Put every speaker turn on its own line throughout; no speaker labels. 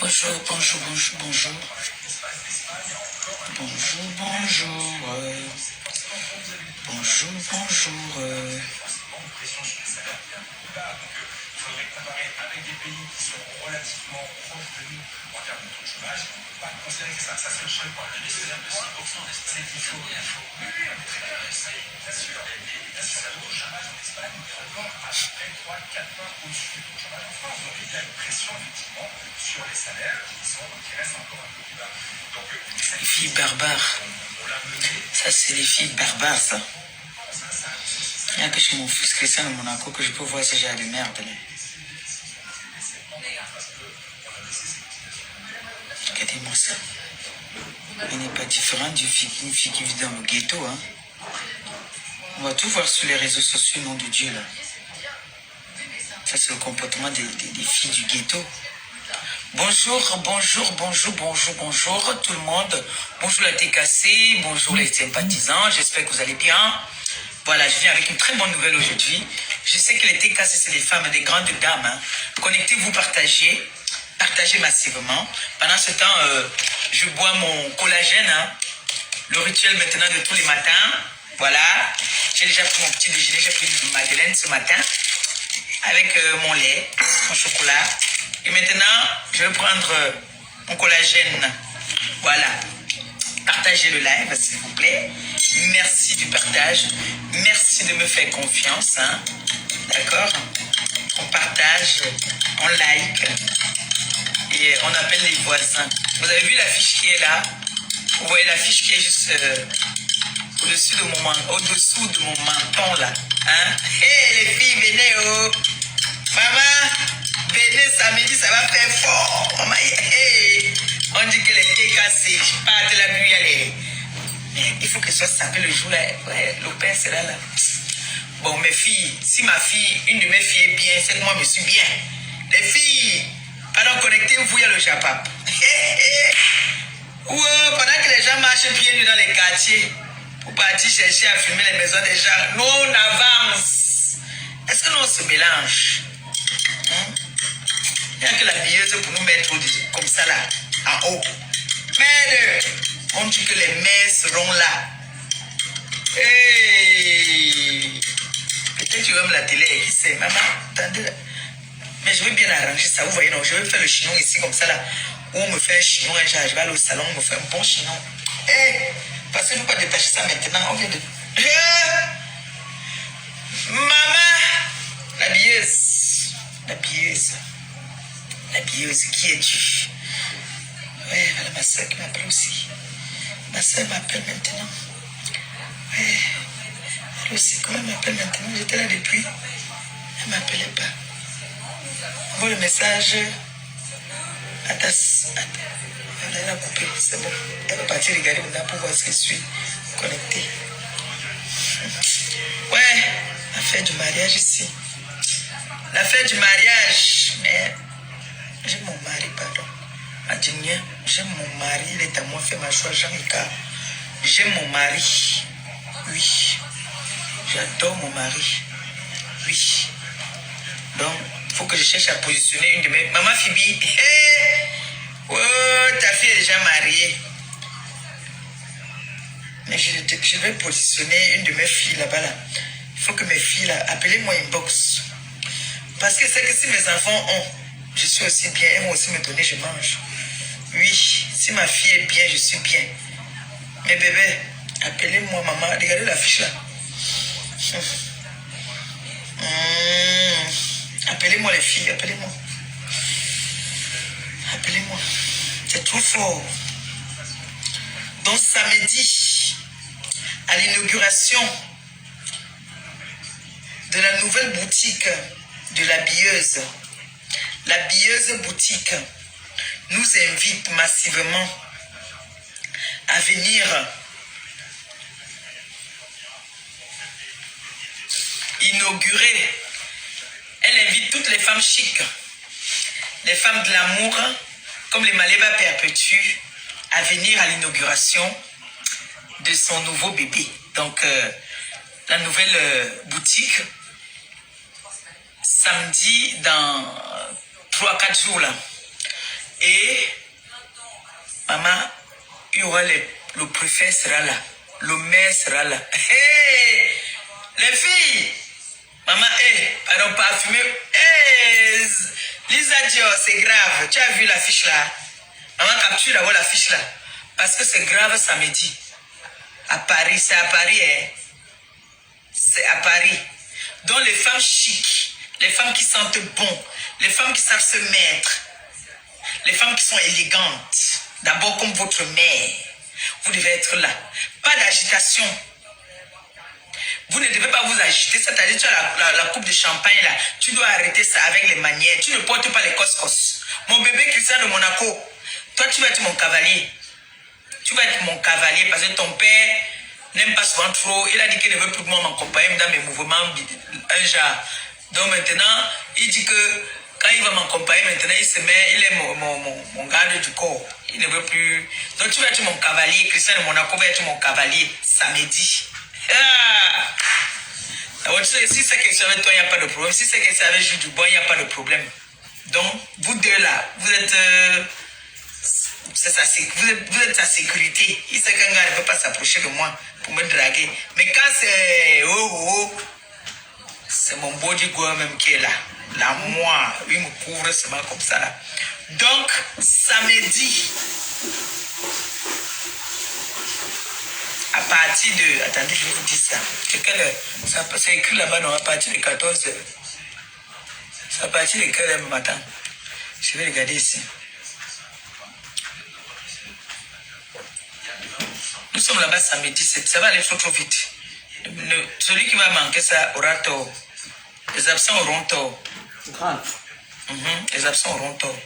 Bonjour, bonjour, bonjour, bonjour. Bonjour, bonjour. Bonjour, bonjour. Les filles barbares. Ça, c'est les filles barbares, ça. Il n'y a que chez mon fils Christian de Monaco que je peux voir ce genre de merde. Là. Regardez-moi ça. Il n'est pas différent d'une fille qui vit dans le ghetto. Hein. On va tout voir sur les réseaux sociaux, nom de Dieu. Là. Ça, c'est le comportement des filles du ghetto. Bonjour, bonjour, bonjour, bonjour, bonjour tout le monde. Bonjour la TKC, bonjour les sympathisants, j'espère que vous allez bien. Voilà, je viens avec une très bonne nouvelle aujourd'hui. Je sais que les TKC, c'est des femmes, des grandes dames. Hein. Connectez-vous, partagez massivement. Pendant ce temps, je bois mon collagène, hein. Le rituel maintenant de tous les matins. Voilà, j'ai déjà pris mon petit déjeuner, j'ai pris une madeleine ce matin avec mon lait, mon chocolat. Et maintenant, je vais prendre mon collagène. Voilà. Partagez le live, s'il vous plaît. Merci du partage. Merci de me faire confiance. Hein. D'accord? On partage, on like. Et on appelle les voisins. Vous avez vu l'affiche qui est là? Vous voyez l'affiche qui est juste au-dessous de mon menton, là. Hein? Hé, les filles, venez, oh! Maman! Venez samedi, ça va faire fort. Maman, hey, on dit que les TKC, je pars de la nuit aller. Mais il faut que ce soit sapé le jour là. Ouais, le père sera là. Bon, mes filles, si ma fille, une de mes filles est bien, c'est que moi, je suis bien. Les filles, pendant connectez-vous, il y a le Japap. Ou pendant que les gens marchent pieds nus dans les quartiers pour partir chercher à filmer les maisons des gens, nous on avance. Est-ce que nous on se mélange? Il n'y a que la billeuse pour nous mettre comme ça là, en haut. Mais on dit que les mères seront là. Hey. Peut-être tu aimes la télé, qui sait, maman, attendez. Mais je vais bien arranger ça, vous voyez, non, je vais faire le chignon ici comme ça là. Où on me fait un chignon, je vais aller au salon, on me fait un bon chignon. Hey. Parce que je ne peux pas détacher ça maintenant, on vient de... Maman, la billeuse, la billeuse. La billeuse, qui es-tu? Oui, voilà ma soeur qui m'appelle aussi. Ma soeur m'appelle maintenant. Oui, elle aussi, comment elle m'appelle maintenant? J'étais là depuis. Elle ne m'appelait pas. Envoie le message à ta... Elle a coupé, c'est bon. Elle va partir regarder maintenant pour voir ce que je suis connecté. Ouais, la fête du mariage ici. La fête du mariage, mais... J'aime mon mari, pardon. J'aime mon mari, il est à moi, fait ma choix, Jean-Mika. J'aime mon mari. Oui. J'adore mon mari. Oui. Donc, il faut que je cherche à positionner une de mes... Maman Phoebe, hey! Oh, ta fille est déjà mariée. Mais je vais positionner une de mes filles là-bas. Là. Il faut que mes filles, là, appelez-moi inbox. Parce que c'est que si mes enfants ont... Je suis aussi bien, elles vont aussi me donner, je mange. Oui, si ma fille est bien, je suis bien. Mais bébé, appelez-moi maman. Regardez l'affiche là. Appelez-moi les filles, appelez-moi. Appelez-moi. C'est trop fort. Donc samedi, à l'inauguration de la nouvelle boutique de la billeuse boutique nous invite massivement à venir inaugurer. Elle invite toutes les femmes chics, les femmes de l'amour, comme les Maleva perpétuent, à venir à l'inauguration de son nouveau bébé. Donc, la nouvelle boutique, samedi dans 3-4 jours là. Et maman, il y aura le préfet sera là, le maire sera là. Hey, les filles, maman, pardon, pas fumer. Lisa Dior, c'est grave. Tu as vu l'affiche là? Maman capture d'abord l'affiche là. Parce que c'est grave samedi. À Paris, c'est à Paris, hein. C'est à Paris. Donc les femmes chics, les femmes qui sentent bon, les femmes qui savent se mettre, les femmes qui sont élégantes, d'abord comme votre mère, vous devez être là. Pas d'agitation. Vous ne devez pas vous agiter. C'est-à-dire, tu as la coupe de champagne là. Tu dois arrêter ça avec les manières. Tu ne portes pas les coscos. Mon bébé Christian de Monaco, toi, tu vas être mon cavalier. Tu vas être mon cavalier parce que ton père n'aime pas souvent trop. Il a dit qu'il ne veut plus que moi m'accompagner dans mes mouvements un genre. Donc maintenant, il dit que quand il va m'accompagner, maintenant il se met, il est mon garde du corps. Il ne veut plus. Donc tu vas être mon cavalier. Christian de Monaco va être mon cavalier samedi. Ah! Si c'est quelque chose avec toi, il n'y a pas de problème. Si c'est quelque chose avec Jules Dubois, il n'y a pas de problème. Donc, vous deux là, vous êtes sa sécurité. Il sait qu'un gars ne peut pas s'approcher de moi pour me draguer. Mais quand c'est c'est mon bodyguard même qui est là. Là, moi, il me couvre seulement comme ça là. Donc, samedi, à partir de... Attendez, je vais vous dire ça. C'est écrit là-bas, non, à partir de 14 heures. C'est à partir de quelle heure le matin? Je vais regarder ici. Nous sommes là-bas samedi, ça va aller trop vite. Celui qui va manquer ça aura tort. Les absents auront tort.
Grave.
Les absents auront tort.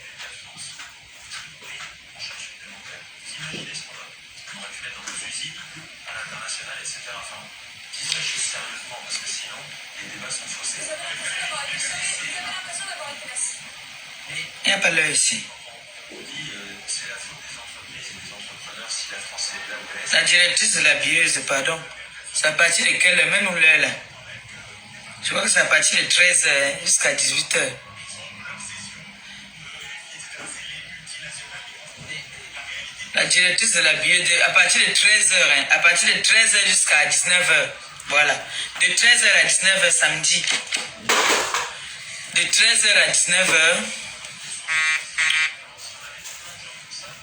Il n'y a pas l'heure ici. La directrice de la bieuse, pardon. C'est à partir de quelle heure? Même l'heure là. Je crois que c'est à partir de 13h jusqu'à 18h. La directrice de la bieuse, à partir de 13h, hein, à partir de 13h jusqu'à 19h. Voilà. De 13h à 19h samedi. De 13h à 19h.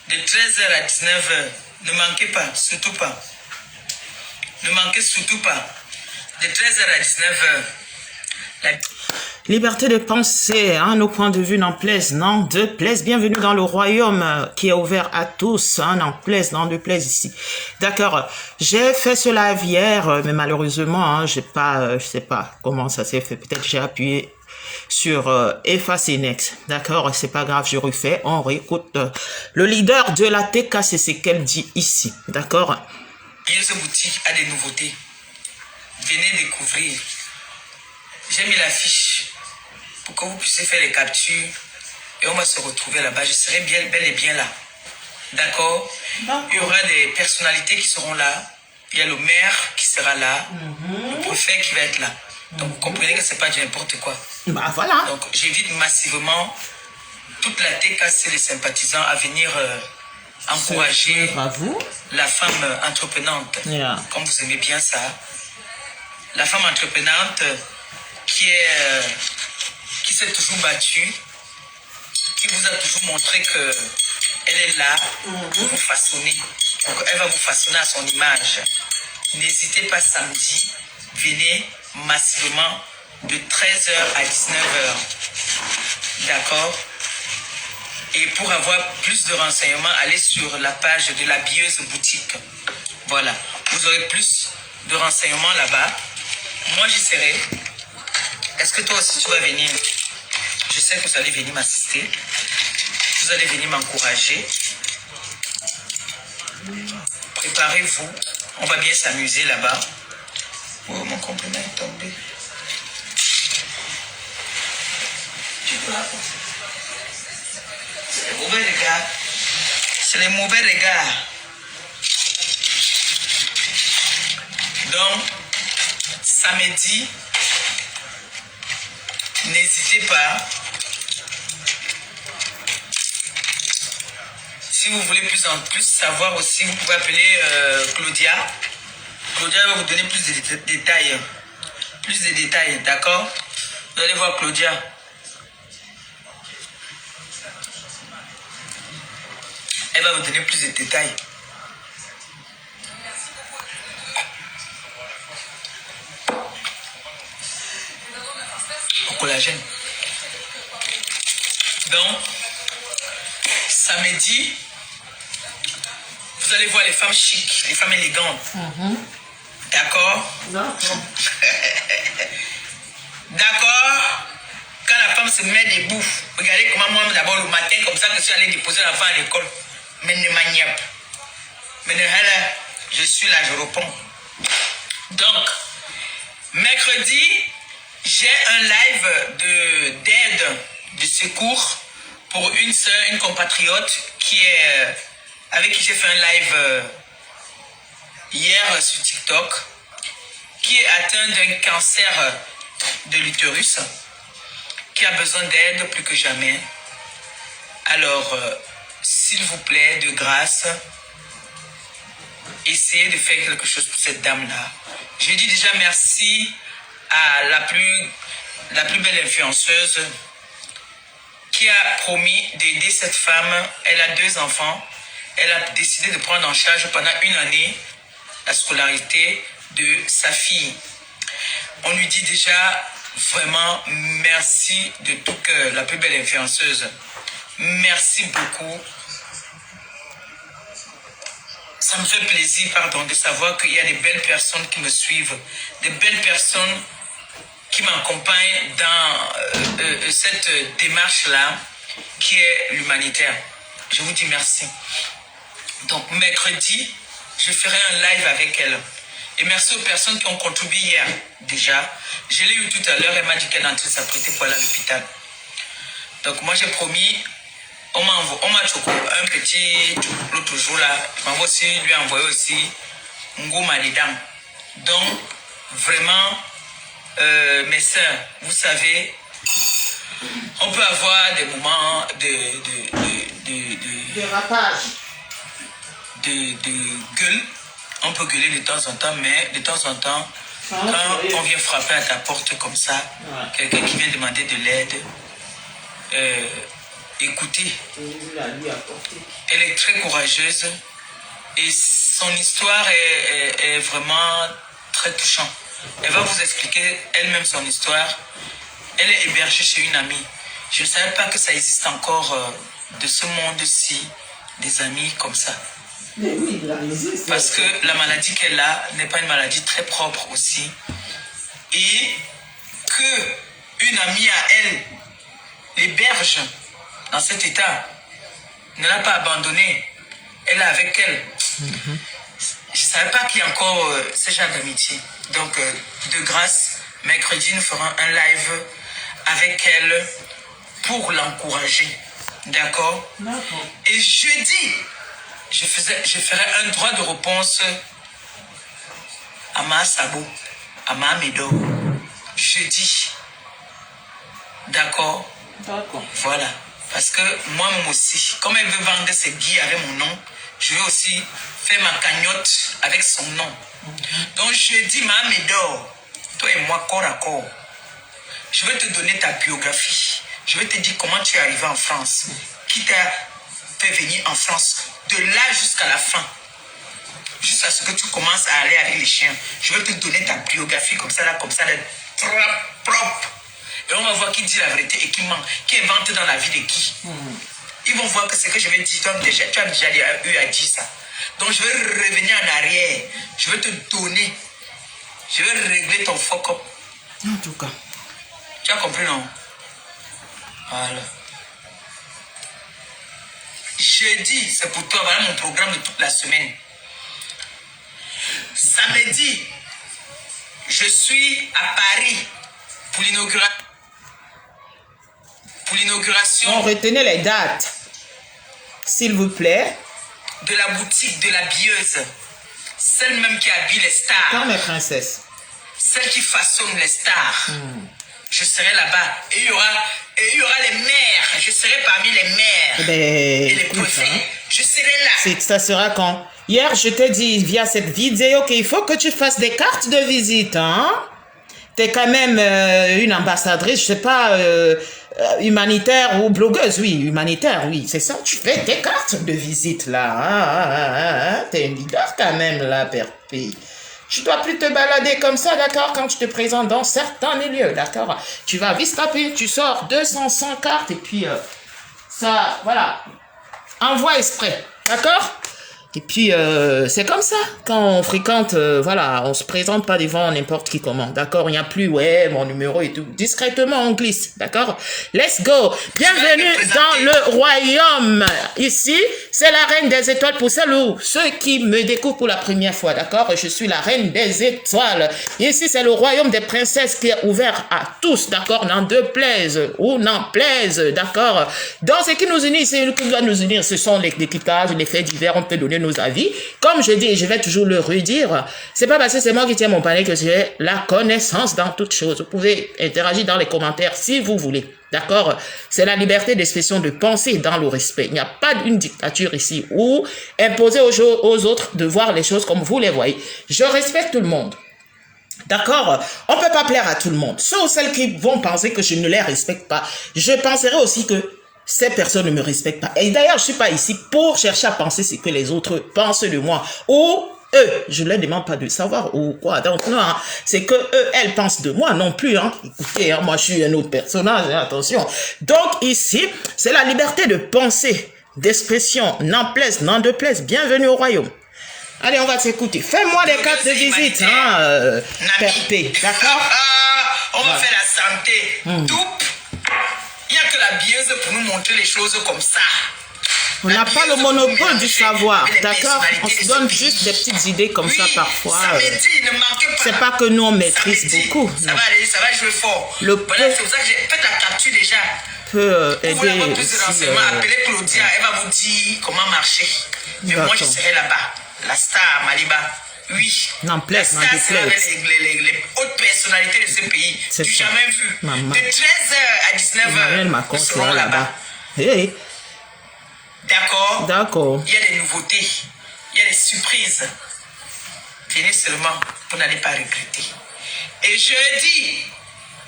De 13h à 19h. Ne manquez pas, surtout pas. Ne manquez surtout pas. De 13h à 19h.
Liberté de penser, hein, nos points de vue n'en plaisent, non, de plaise. Bienvenue dans le royaume qui est ouvert à tous, hein, n'en plaise, non, de plaise ici. D'accord, j'ai fait ce live hier, mais malheureusement, hein, j'ai pas, je sais pas comment ça s'est fait. Peut-être j'ai appuyé sur effacer next. D'accord, c'est pas grave, je refais, on réécoute. Le leader de la TK, c'est ce qu'elle dit ici, d'accord.
Ce boutique a des nouveautés. Venez découvrir. J'ai mis l'affiche pour que vous puissiez faire les captures et on va se retrouver là-bas. Je serai bel et bien là. D'accord? Il y aura des personnalités qui seront là. Il y a le maire qui sera là. Le préfet qui va être là. Donc vous comprenez que ce n'est pas du n'importe quoi.
Bah voilà.
Donc j'invite massivement toute la TKC, les sympathisants à venir encourager la femme entreprenante. Comme vous aimez bien ça. La femme entreprenante qui s'est toujours battue, qui vous a toujours montré que elle est là pour vous façonner. Donc elle va vous façonner à son image. N'hésitez pas samedi, venez massivement de 13h à 19h. D'accord? Et pour avoir plus de renseignements, allez sur la page de la bieuse boutique. Voilà. Vous aurez plus de renseignements là-bas. Moi, j'y serai. Est-ce que toi aussi tu vas venir? Je sais que vous allez venir m'assister. Vous allez venir m'encourager. Préparez-vous. On va bien s'amuser là-bas. Oh, mon compliment est tombé. Tu peux apporter. C'est ouvert, les gars. C'est les mauvais regards. Donc, samedi, n'hésitez pas. Si vous voulez plus en plus savoir aussi, vous pouvez appeler Claudia. Claudia va vous donner plus de détails. Plus de détails, d'accord? Vous allez voir Claudia. Elle va vous donner plus de détails. Au collagène. Donc, samedi, vous allez voir les femmes chics, les femmes élégantes. D'accord? D'accord? Quand la femme se met debout, regardez comment moi d'abord le matin, comme ça que je suis allé déposer l'enfant à l'école. Mais ne maniape. Mais ne là, je suis là, je réponds. Donc, mercredi, j'ai un live d'aide, de secours pour une soeur, une compatriote avec qui j'ai fait un live hier sur TikTok, qui est atteinte d'un cancer de l'utérus, qui a besoin d'aide plus que jamais. Alors, s'il vous plaît, de grâce, essayez de faire quelque chose pour cette dame-là. Je dis déjà merci à la plus belle influenceuse qui a promis d'aider cette femme. Elle a 2 enfants. Elle a décidé de prendre en charge pendant 1 année la scolarité de sa fille. On lui dit déjà vraiment merci de tout cœur, la plus belle influenceuse. Merci beaucoup. Ça me fait plaisir, pardon, de savoir qu'il y a des belles personnes qui me suivent, des belles personnes qui m'accompagnent dans cette démarche-là, qui est l'humanitaire. Je vous dis merci. Donc, mercredi, je ferai un live avec elle. Et merci aux personnes qui ont contribué hier, déjà. Je l'ai eu tout à l'heure, elle m'a dit qu'elle est en train de s'apprêter pour aller à l'hôpital. Donc, moi, j'ai promis, on m'a choqué un petit l'autre jour là. Je m'envoie aussi, lui envoyer aussi Ngouma les dames. Donc, vraiment, mes sœurs, vous savez, on peut avoir des moments de gueule. On peut gueuler de temps en temps, mais de temps en temps, quand on vient frapper à ta porte comme ça, quelqu'un qui vient demander de l'aide, écoutez, elle est très courageuse et son histoire est vraiment très touchante. Elle va vous expliquer elle-même son histoire. Elle est hébergée chez une amie. Je ne savais pas que ça existe encore de ce monde-ci, des amis comme ça.
Mais oui,
parce que la maladie qu'elle a n'est pas une maladie très propre aussi. Et qu'une amie à elle l'héberge dans cet état, ne l'a pas abandonnée, elle est avec elle. Je ne savais pas qu'il y a encore ce genre d'amitié. Donc, de grâce, mercredi, nous ferons un live avec elle pour l'encourager. D'accord? Et jeudi, je ferai un droit de réponse à Ma Sabo, à Ma Médo. Jeudi. D'accord? Voilà. Parce que moi-même aussi, comme elle veut vendre ses guilles avec mon nom, je vais aussi faire ma cagnotte avec son nom. Donc jeudi, Ma Médo, toi et moi, corps à corps, je vais te donner ta biographie. Je vais te dire comment tu es arrivé en France. Qui t'a fait venir en France de là jusqu'à la fin. Jusqu'à ce que tu commences à aller avec les chiens. Je vais te donner ta biographie comme ça, propre. Et on va voir qui dit la vérité et qui ment. Qui invente dans la vie de qui. Ils vont voir que ce que je vais dire, tu as déjà eu à dire ça. Donc je vais revenir en arrière. Je vais te donner. Je vais régler ton fuck up.
En tout cas.
Tu as compris, non? Voilà. Jeudi, c'est pour toi. Voilà mon programme de toute la semaine. Samedi, je suis à Paris pour l'inauguration.
Bon, retenez les dates, s'il vous plaît.
de la boutique, de la billeuse, celle même qui habille les stars.
Comme mes princesses.
Celle qui façonne les stars. Je serai là-bas. Et il y aura les mères. Je serai parmi les mères. Et les préfets. Je serai là.
Ça sera quand? Hier, je te dis via cette vidéo qu'il faut que tu fasses des cartes de visite. Hein? Tu es quand même une ambassadrice, je sais pas, humanitaire ou blogueuse. Oui, humanitaire, oui. C'est ça, tu fais tes cartes de visite là. Tu es un leader quand même là, Perpé. Tu dois plus te balader comme ça, d'accord, quand tu te présentes dans certains milieux, d'accord. Tu vas vite taper, tu sors 200, 100 cartes et puis ça, voilà, envoie exprès, d'accord. Et puis, c'est comme ça, quand on fréquente, voilà, on se présente pas devant n'importe qui comment, d'accord. Il n'y a plus, ouais, mon numéro et tout. Discrètement, on glisse, d'accord. Let's go. Bienvenue dans le royaume. Ici, c'est la reine des étoiles pour ceux qui me découvrent pour la première fois, d'accord. Je suis la reine des étoiles. Ici, c'est le royaume des princesses qui est ouvert à tous, d'accord. N'en déplaise ou n'en plaise, d'accord. Dans ce qui nous unit, c'est ce qui doit nous unir, ce sont l'équipage, les faits divers, on peut donner nos avis. Comme je dis, et je vais toujours le redire, c'est pas parce que c'est moi qui tiens mon panier que j'ai la connaissance dans toutes choses. Vous pouvez interagir dans les commentaires si vous voulez. D'accord? C'est la liberté d'expression de penser dans le respect. Il n'y a pas d'une dictature ici où imposer aux autres de voir les choses comme vous les voyez. Je respecte tout le monde. D'accord? On ne peut pas plaire à tout le monde. Sauf celles qui vont penser que je ne les respecte pas. Je penserai aussi que ces personnes ne me respectent pas. Et d'ailleurs, je ne suis pas ici pour chercher à penser ce que les autres pensent de moi. Ou eux, je ne leur demande pas de savoir ou quoi. Donc non, hein, c'est que eux, elles pensent de moi non plus. Hein. Écoutez, hein, moi je suis un autre personnage, hein, attention. Donc ici, c'est la liberté de penser, d'expression, n'en plaise, n'en déplaise. Bienvenue au royaume. Allez, on va s'écouter. Fais-moi des cartes de visite, hein, Perpé. D'accord?
On va faire la santé. Tout. Il n'y a que la billeuse pour nous montrer les choses comme ça.
On n'a pas le monopole du savoir, d'accord? On se donne juste des petites idées comme ça parfois. C'est pas que nous on maîtrise beaucoup.
Ça va jouer fort.
Le
voilà, c'est pour ça que j'ai fait la capture déjà.
Peut aider.
Vous voulez avoir plus de renseignements, appelez Claudia, elle va vous dire comment marcher. Mais moi je serai là-bas. La star, Maliba. Oui.
Non, plaise, non,
les hautes personnalités de ce pays. Tu n'as jamais vu.
Maman.
De 13h à 19h, nous serons là-bas.
Hey.
D'accord?
D'accord.
Il y a des nouveautés. Il y a des surprises. Venez seulement, vous n'allez pas regretter. Et jeudi,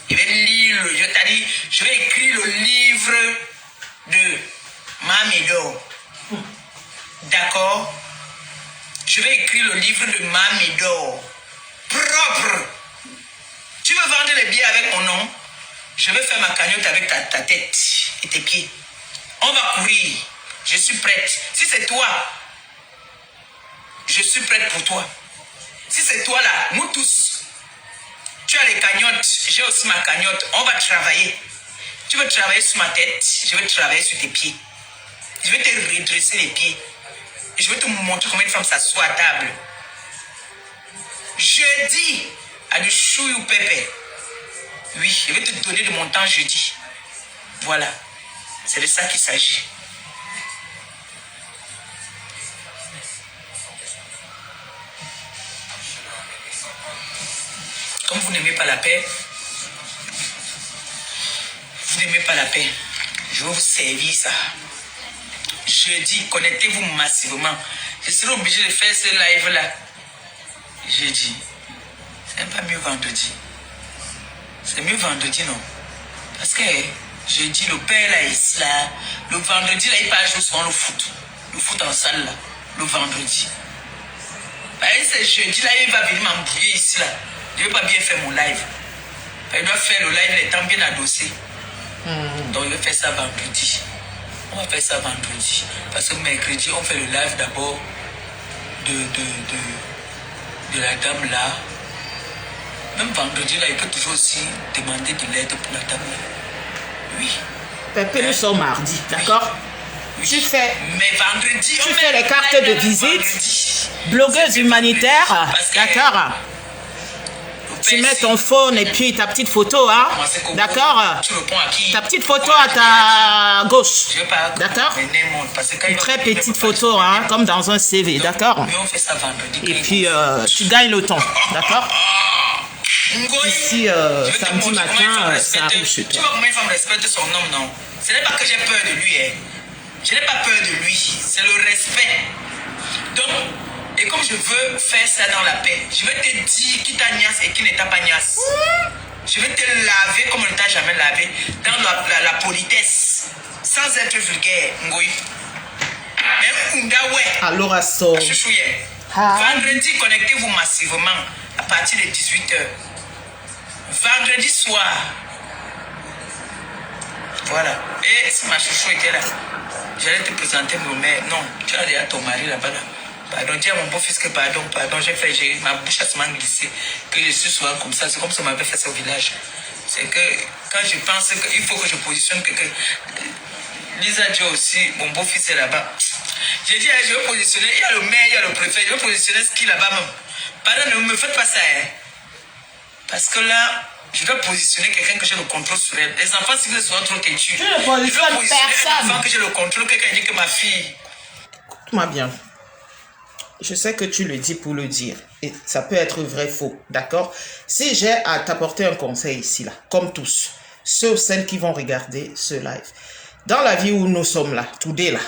je vais lire, je vais écrire le livre de Mamédo. D'accord? Je vais écrire le livre de Mamédo. Propre. Tu veux vendre les billets avec mon nom? Je vais faire ma cagnotte avec ta tête et tes pieds. On va courir. Je suis prête. Si c'est toi, je suis prête pour toi. Si c'est toi là, nous tous, tu as les cagnottes, j'ai aussi ma cagnotte. On va travailler. Tu veux travailler sur ma tête, je vais travailler sur tes pieds. Je vais te redresser les pieds. Et je vais te montrer combien de femmes s'assoient à table. Jeudi, à du chouillou pépé. Oui, je vais te donner de mon temps jeudi. Voilà. C'est de ça qu'il s'agit. Comme vous n'aimez pas la paix, je vais vous servir ça. Jeudi, connectez-vous massivement. Je serai obligé de faire ce live-là. Jeudi. C'est pas mieux vendredi. C'est mieux vendredi, non? Parce que jeudi, le père là, ici, là, le vendredi, là, il part jouer souvent le foot. Le foot en salle, là, le vendredi. C'est jeudi, là, il va venir m'embrouiller ici, là. Je ne vais pas bien faire mon live. Il doit faire le live, les temps bien adossés. Donc, il va faire ça vendredi. On va faire ça vendredi. Parce que mercredi, on fait le live d'abord de la dame là. Même vendredi, là, il peut toujours aussi demander de l'aide pour la dame là. Oui.
Pépé, nous sommes mardi, d'accord?
Oui.
Tu fais,
mais vendredi,
tu fais les cartes de visite, blogueuse humanitaire, d'accord? tu mets ton phone et puis ta petite photo, hein? D'accord? Ta petite photo à ta gauche. D'accord? Une très petite photo, hein? Comme dans un CV, d'accord? Et puis, tu gagnes le temps, d'accord? Ici, samedi matin, ça arrive chez toi.
Tu vois comment une femme respecte son homme, non? Ce n'est pas que j'ai peur de lui, hein. Je n'ai pas peur de lui, c'est le respect. Donc, et comme je veux faire ça dans la paix, je vais te dire qui t'a niasse et qui ne t'a pas niasse. Je vais te laver comme on ne t'a jamais lavé, dans la politesse, sans être vulgaire, Ngoui. Mais ouais.
Alors, à so.
Vendredi, connectez-vous massivement à partir de 18h. Vendredi soir. Voilà. Et si ma chouchou était là, j'allais te présenter mon mère. Non, tu as déjà ton mari là-bas. Là. Pardon, dis à mon beau-fils que pardon, ma bouche a souvent glissé, que je suis souvent comme ça. C'est comme ça qu'on m'avait fait ça au village. C'est que quand je pense qu'il faut que je positionne quelqu'un. Lisa Joe aussi, mon beau-fils est là-bas. J'ai dit, je vais positionner, il y a le maire, il y a le préfet, je vais positionner ce qui est là-bas même. Pardon, ne me faites pas ça, hein. Parce que là, je dois positionner quelqu'un que j'ai le contrôle sur elle. Les enfants, si vous sont trop têtus, je dois positionner un enfant que j'ai le contrôle, quelqu'un dit que ma fille.
Écoute-moi bien. Je sais que tu le dis pour le dire. Et ça peut être vrai, faux. D'accord? Si j'ai à t'apporter un conseil ici, là, comme tous, ceux ou celles qui vont regarder ce live, dans la vie où nous sommes là, today là,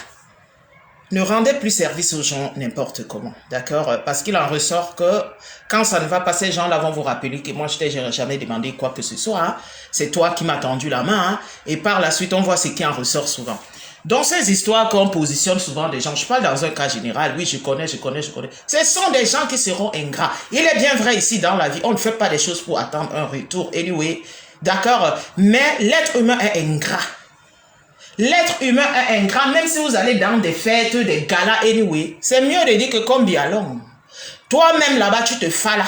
ne rendez plus service aux gens n'importe comment, d'accord? Parce qu'il en ressort que quand ça ne va pas, ces gens-là vont vous rappeler que moi, je t'ai jamais demandé quoi que ce soit. Hein? C'est toi qui m'as tendu la main. Hein? Et par la suite, on voit ce qui en ressort souvent. Dans ces histoires qu'on positionne souvent des gens, je parle dans un cas général, oui, je connais. Ce sont des gens qui seront ingrats. Il est bien vrai ici dans la vie, on ne fait pas des choses pour attendre un retour. Anyway, d'accord? Mais l'être humain est ingrat. L'être humain est ingrat, même si vous allez dans des fêtes, des galas, anyway. C'est mieux de dire que comme Bialong. Toi-même là-bas, tu te fais là.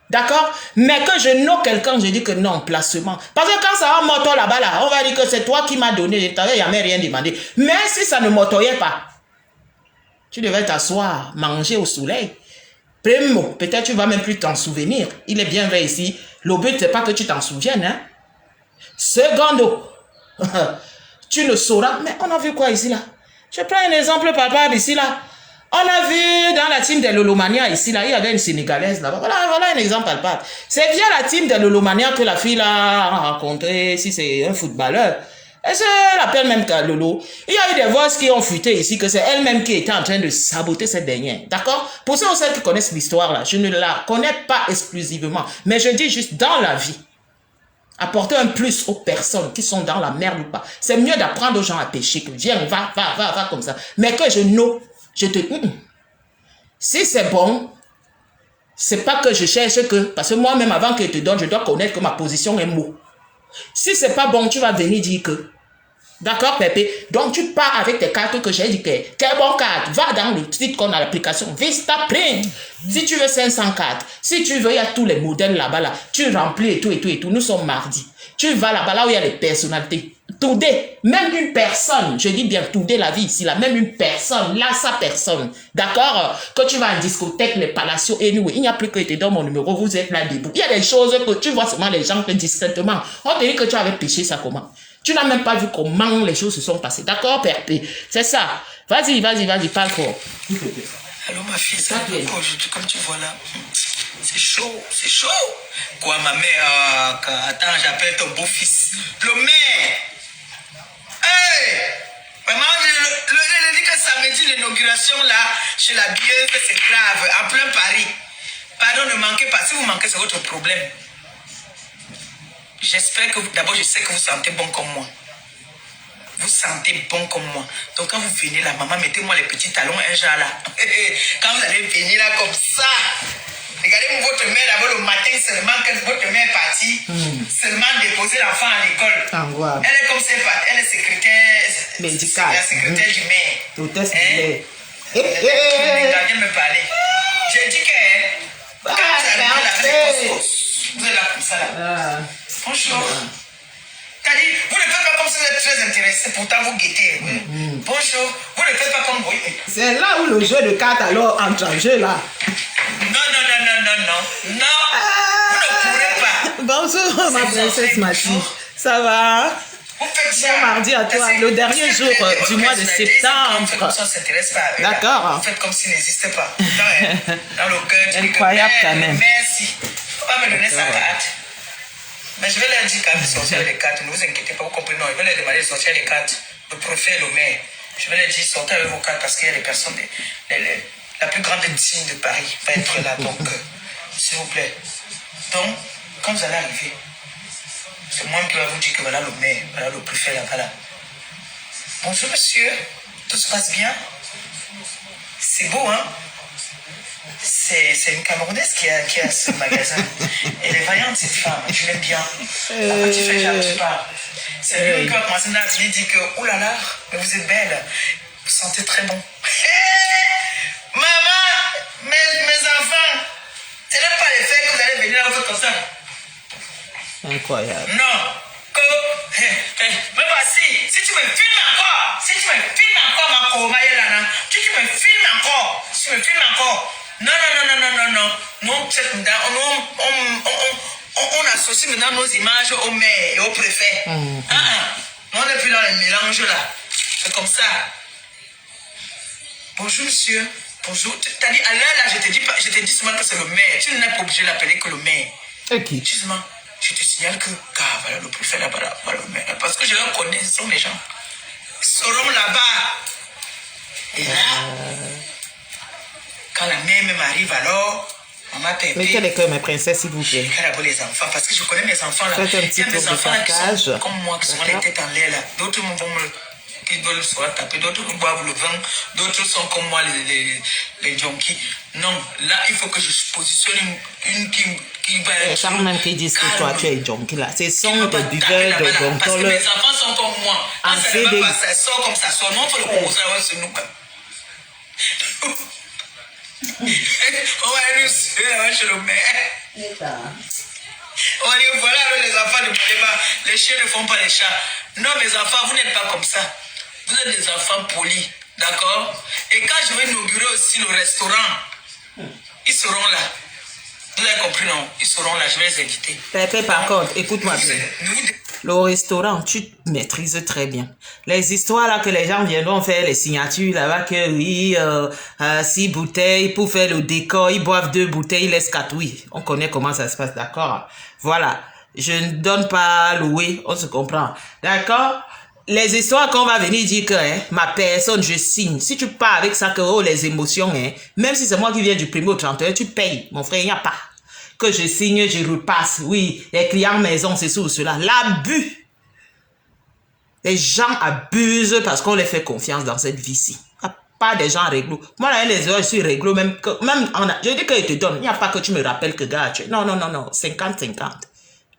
D'accord? Mais que je nomme quelqu'un, je dis que non, placement. Parce que quand ça va moto là-bas, là, on va dire que c'est toi qui m'as donné. Je t'avais jamais rien demandé. Mais si ça ne motoyait pas, tu devais t'asseoir, manger au soleil. Primo, peut-être tu vas même plus t'en souvenir. Il est bien vrai ici. Le but, c'est pas que tu t'en souviennes. Hein? Secondo. Tu ne sauras. Mais on a vu quoi ici là? Je prends un exemple papa ici là. On a vu dans la team de Lolomania ici là, il y avait une Sénégalaise là-bas. Voilà un exemple palpable. C'est via la team de Lolomania que la fille là a rencontré, si c'est un footballeur. Elle s'appelle même Lolo. Il y a eu des voix qui ont fuité ici, que c'est elle-même qui était en train de saboter cette dernière. D'accord? Pour ceux ou celles qui connaissent l'histoire là, je ne la connais pas exclusivement. Mais je dis juste dans la vie. Apporter un plus aux personnes qui sont dans la merde ou pas. C'est mieux d'apprendre aux gens à pécher que viens, va comme ça. Mais que je te... Si c'est bon, c'est pas que je cherche que... Parce que moi-même, avant que je te donne, je dois connaître que ma position est mot. Si c'est pas bon, tu vas venir dire que... D'accord, Pépé? Donc, tu pars avec tes cartes que j'ai dit que... Quelle bonne carte? Va dans le site qu'on a l'application Vista Print. Si tu veux 500 cartes, si tu veux, il y a tous les modèles là-bas, là. Tu remplis et tout. Nous sommes mardi. Tu vas là-bas, là où il y a les personnalités. Today, même une personne, je dis bien today la vie ici, là, même une personne, là, sa personne. D'accord? Que tu vas en discothèque, les palacios, et nous, il n'y a plus que te donne mon numéro, vous êtes là debout. Il y a des choses que tu vois seulement les gens que discrètement. On te dit que tu avais péché ça comment? Tu n'as même pas vu comment les choses se sont passées. D'accord, Père P? C'est ça. Vas-y, parle fort.
Allô, ma fille, ça va aujourd'hui, comme tu vois là. C'est chaud. Quoi, ma mère, attends, j'appelle ton beau-fils. Le maire. Hey! Maman, je dis que samedi, l'inauguration là, chez la bieuse, c'est grave, en plein Paris. Pardon, ne manquez pas. Si vous manquez, c'est votre problème. J'espère que, d'abord, je sais que vous sentez bon comme moi. Vous sentez bon comme moi. Donc, quand vous venez là, maman, mettez-moi les petits talons, un genre là. Quand vous allez venir là comme ça, regardez votre mère d'abord le matin seulement, quand votre mère est partie, seulement déposer l'enfant à l'école. Elle est comme ça, elle est secrétaire médicale. La secrétaire du maire.
Hôtesse du maire.
Regardez me parler. J'ai dit que, quand vous allez là, vous êtes là comme ça là. Bonjour. T'as dit, vous ne faites pas comme si vous êtes très intéressé, pourtant vous guettez. Bonjour, vous ne faites pas comme vous.
C'est là où le jeu de cartes alors entre en jeu là.
Non. Vous ne
Bonjour, ma princesse Mathilde. Ça va?
Vous faites ça.
Bon mardi à toi, le dernier jour du mois de septembre. D'accord.
Vous faites comme s'il n'existait pas. Dans le cœur,
incroyable quand même.
Merci. On va me donner sa carte. Mais je vais leur dire quand ils sortir les cartes. Ne vous inquiétez pas, vous comprenez. Non, je vais leur demander de sortir les cartes. Le préfet, le maire. Je vais leur dire sortez avec vos cartes parce qu'il y a des personnes, la plus grande team de Paris va être là. Donc, s'il vous plaît. Donc, quand vous allez arriver, c'est moi qui vais vous dire que voilà le maire, voilà le préfet là-bas là. Bonjour monsieur, tout se passe bien? C'est beau, hein? C'est une Camerounaise qui a ce magasin. Elle est vaillante, cette femme, je l'aime bien. La petite fille, je parle. C'est lui qui va commencer à venir dire que, oh là là, mais vous êtes belle, vous sentez très bon. Maman, mes enfants, ce n'est pas les faits que vous allez venir là, vous faites comme ça.
Incroyable.
Non, mais voici, si tu me filmes encore, ma comaïlana, tu me filmes encore, non, on associe maintenant nos images au maire et au préfet. On n'est plus dans les mélanges là, c'est comme ça. Bonjour monsieur, bonjour, t'as dit à l'heure là, je t'ai dit seulement que c'est le maire, tu n'es pas obligé de l'appeler que le maire.
Ok.
Excuse-moi. Je te signale que, voilà, le préfet là-bas, parce que je le connais, ce sont les gens. Ils seront là-bas. Et là, quand la mère même arrive, alors, maman Pépé.
Mettez les cœurs, mes princesses, s'il vous plaît.
Elle a beau les enfants, parce que je connais mes enfants là.
Faites un petit tour de partage.
Comme moi, qui sont les têtes en l'air là. D'autres vont qui veulent se taper, d'autres boivent le vin, d'autres sont comme moi, les junkies. Non, là, il faut que je positionne une qui va être...
Les gens même qui disent que toi, tu es junkie là. Ce sont des buveurs de
gontoles. Parce que mes enfants sont comme moi.
En CDI.
Ça sort comme ça sort. Non, il faut le proposer sur nous. On va aller chez le maire. On va dire, voilà, les enfants ne parlent pas. Les chiens ne font pas les chats. Non, mes enfants, vous n'êtes pas comme ça. Vous êtes des enfants polis, d'accord? Et quand je vais inaugurer aussi le restaurant, ils seront là. Vous avez compris, non? Ils seront là, je vais les inviter.
Pépé, par contre, écoute-moi bien. Le restaurant, tu maîtrises très bien. Les histoires là que les gens viendront faire les signatures là-bas que oui, 6 bouteilles pour faire le décor, ils boivent 2 bouteilles, ils laissent 4. Oui, on connaît comment ça se passe, d'accord? Voilà, je ne donne pas louer, on se comprend, d'accord? Les histoires qu'on va venir dire que ma personne, je signe. Si tu pars avec ça, que oh, les émotions, même si c'est moi qui viens du 1er au 31, tu payes. Mon frère, il n'y a pas. Que je signe, je repasse. Oui, les clients maison, c'est ou cela. L'abus. Les gens abusent parce qu'on les fait confiance dans cette vie-ci. Il n'y a pas des gens réglo. Moi, là, les heures, je suis réglo. Même je dis qu'ils te donnent. Il n'y a pas que tu me rappelles que gars, tu... Non. 50-50.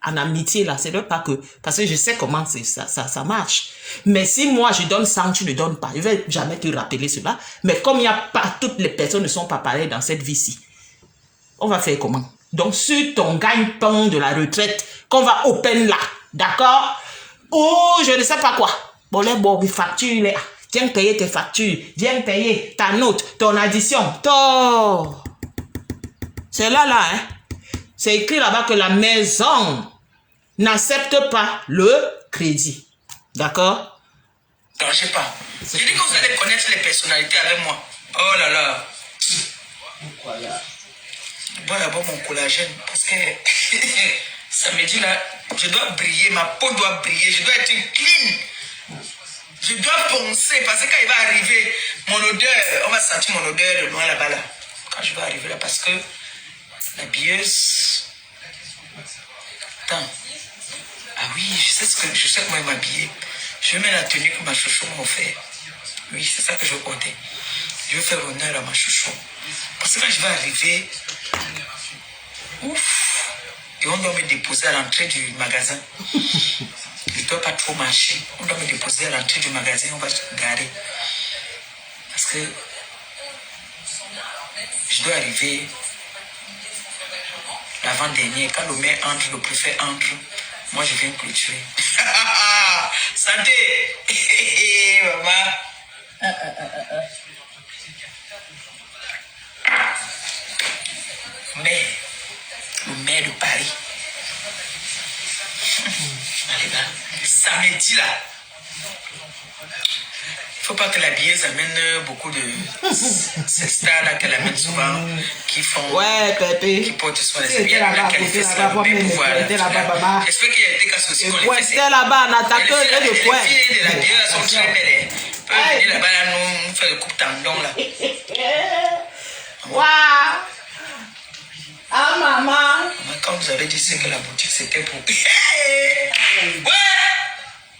En amitié, là, c'est pas que... Parce que je sais comment ça marche. Mais si moi, je donne 100, tu ne donnes pas. Je ne vais jamais te rappeler cela. Mais comme il n'y a pas... Toutes les personnes ne sont pas pareilles dans cette vie-ci. On va faire comment? Donc, sur ton gagne-pain de la retraite, qu'on va open là. D'accord? Ou je ne sais pas quoi. Bon, les factures, là. Viens payer tes factures. Viens payer ta note, ton addition. C'est là, hein. C'est écrit là-bas que la maison n'accepte pas le crédit. D'accord?
Non, je sais pas. Je dis que vous allez connaître les personnalités avec moi. Oh là là.
Incroyable.
Bon, d'abord mon collagène, parce que samedi là, je dois briller, ma peau doit briller, je dois être clean. Je dois poncer, parce que quand il va arriver, mon odeur, on va sentir mon odeur de loin là-bas là. Quand je vais arriver là, parce que la billeuse... Attends. Ah oui, je sais comment m'habiller. Je vais mettre la tenue que ma chouchou m'a offert. Oui, c'est ça que je veux compter. Je veux faire honneur à ma chouchou. Parce que quand je vais arriver, ouf, et on doit me déposer à l'entrée du magasin. Je ne dois pas trop marcher. On doit me déposer à l'entrée du magasin, on va se garer. Parce que je dois arriver l'avant-dernier. Quand le maire entre, le préfet entre, moi je viens clôturer. Santé. Maman. Mais le maire de Paris, Amédi là. Il ne faut pas que la billeuse amène beaucoup de ces stars-là qu'elle amène souvent, qui font.
Ouais, Pépé.
Qui portent souvent les
habits. J'espère qu'il y
a des cas aussi qu'on les fait.
C'était là-bas, en attaquant le point.
Les filles de la billeuse sont très belles. Peuvent venir là-bas, nous faire le coupe tendon là.
Waouh! Ah, maman!
Quand vous avez dit que la boutique c'était pour. Ouais!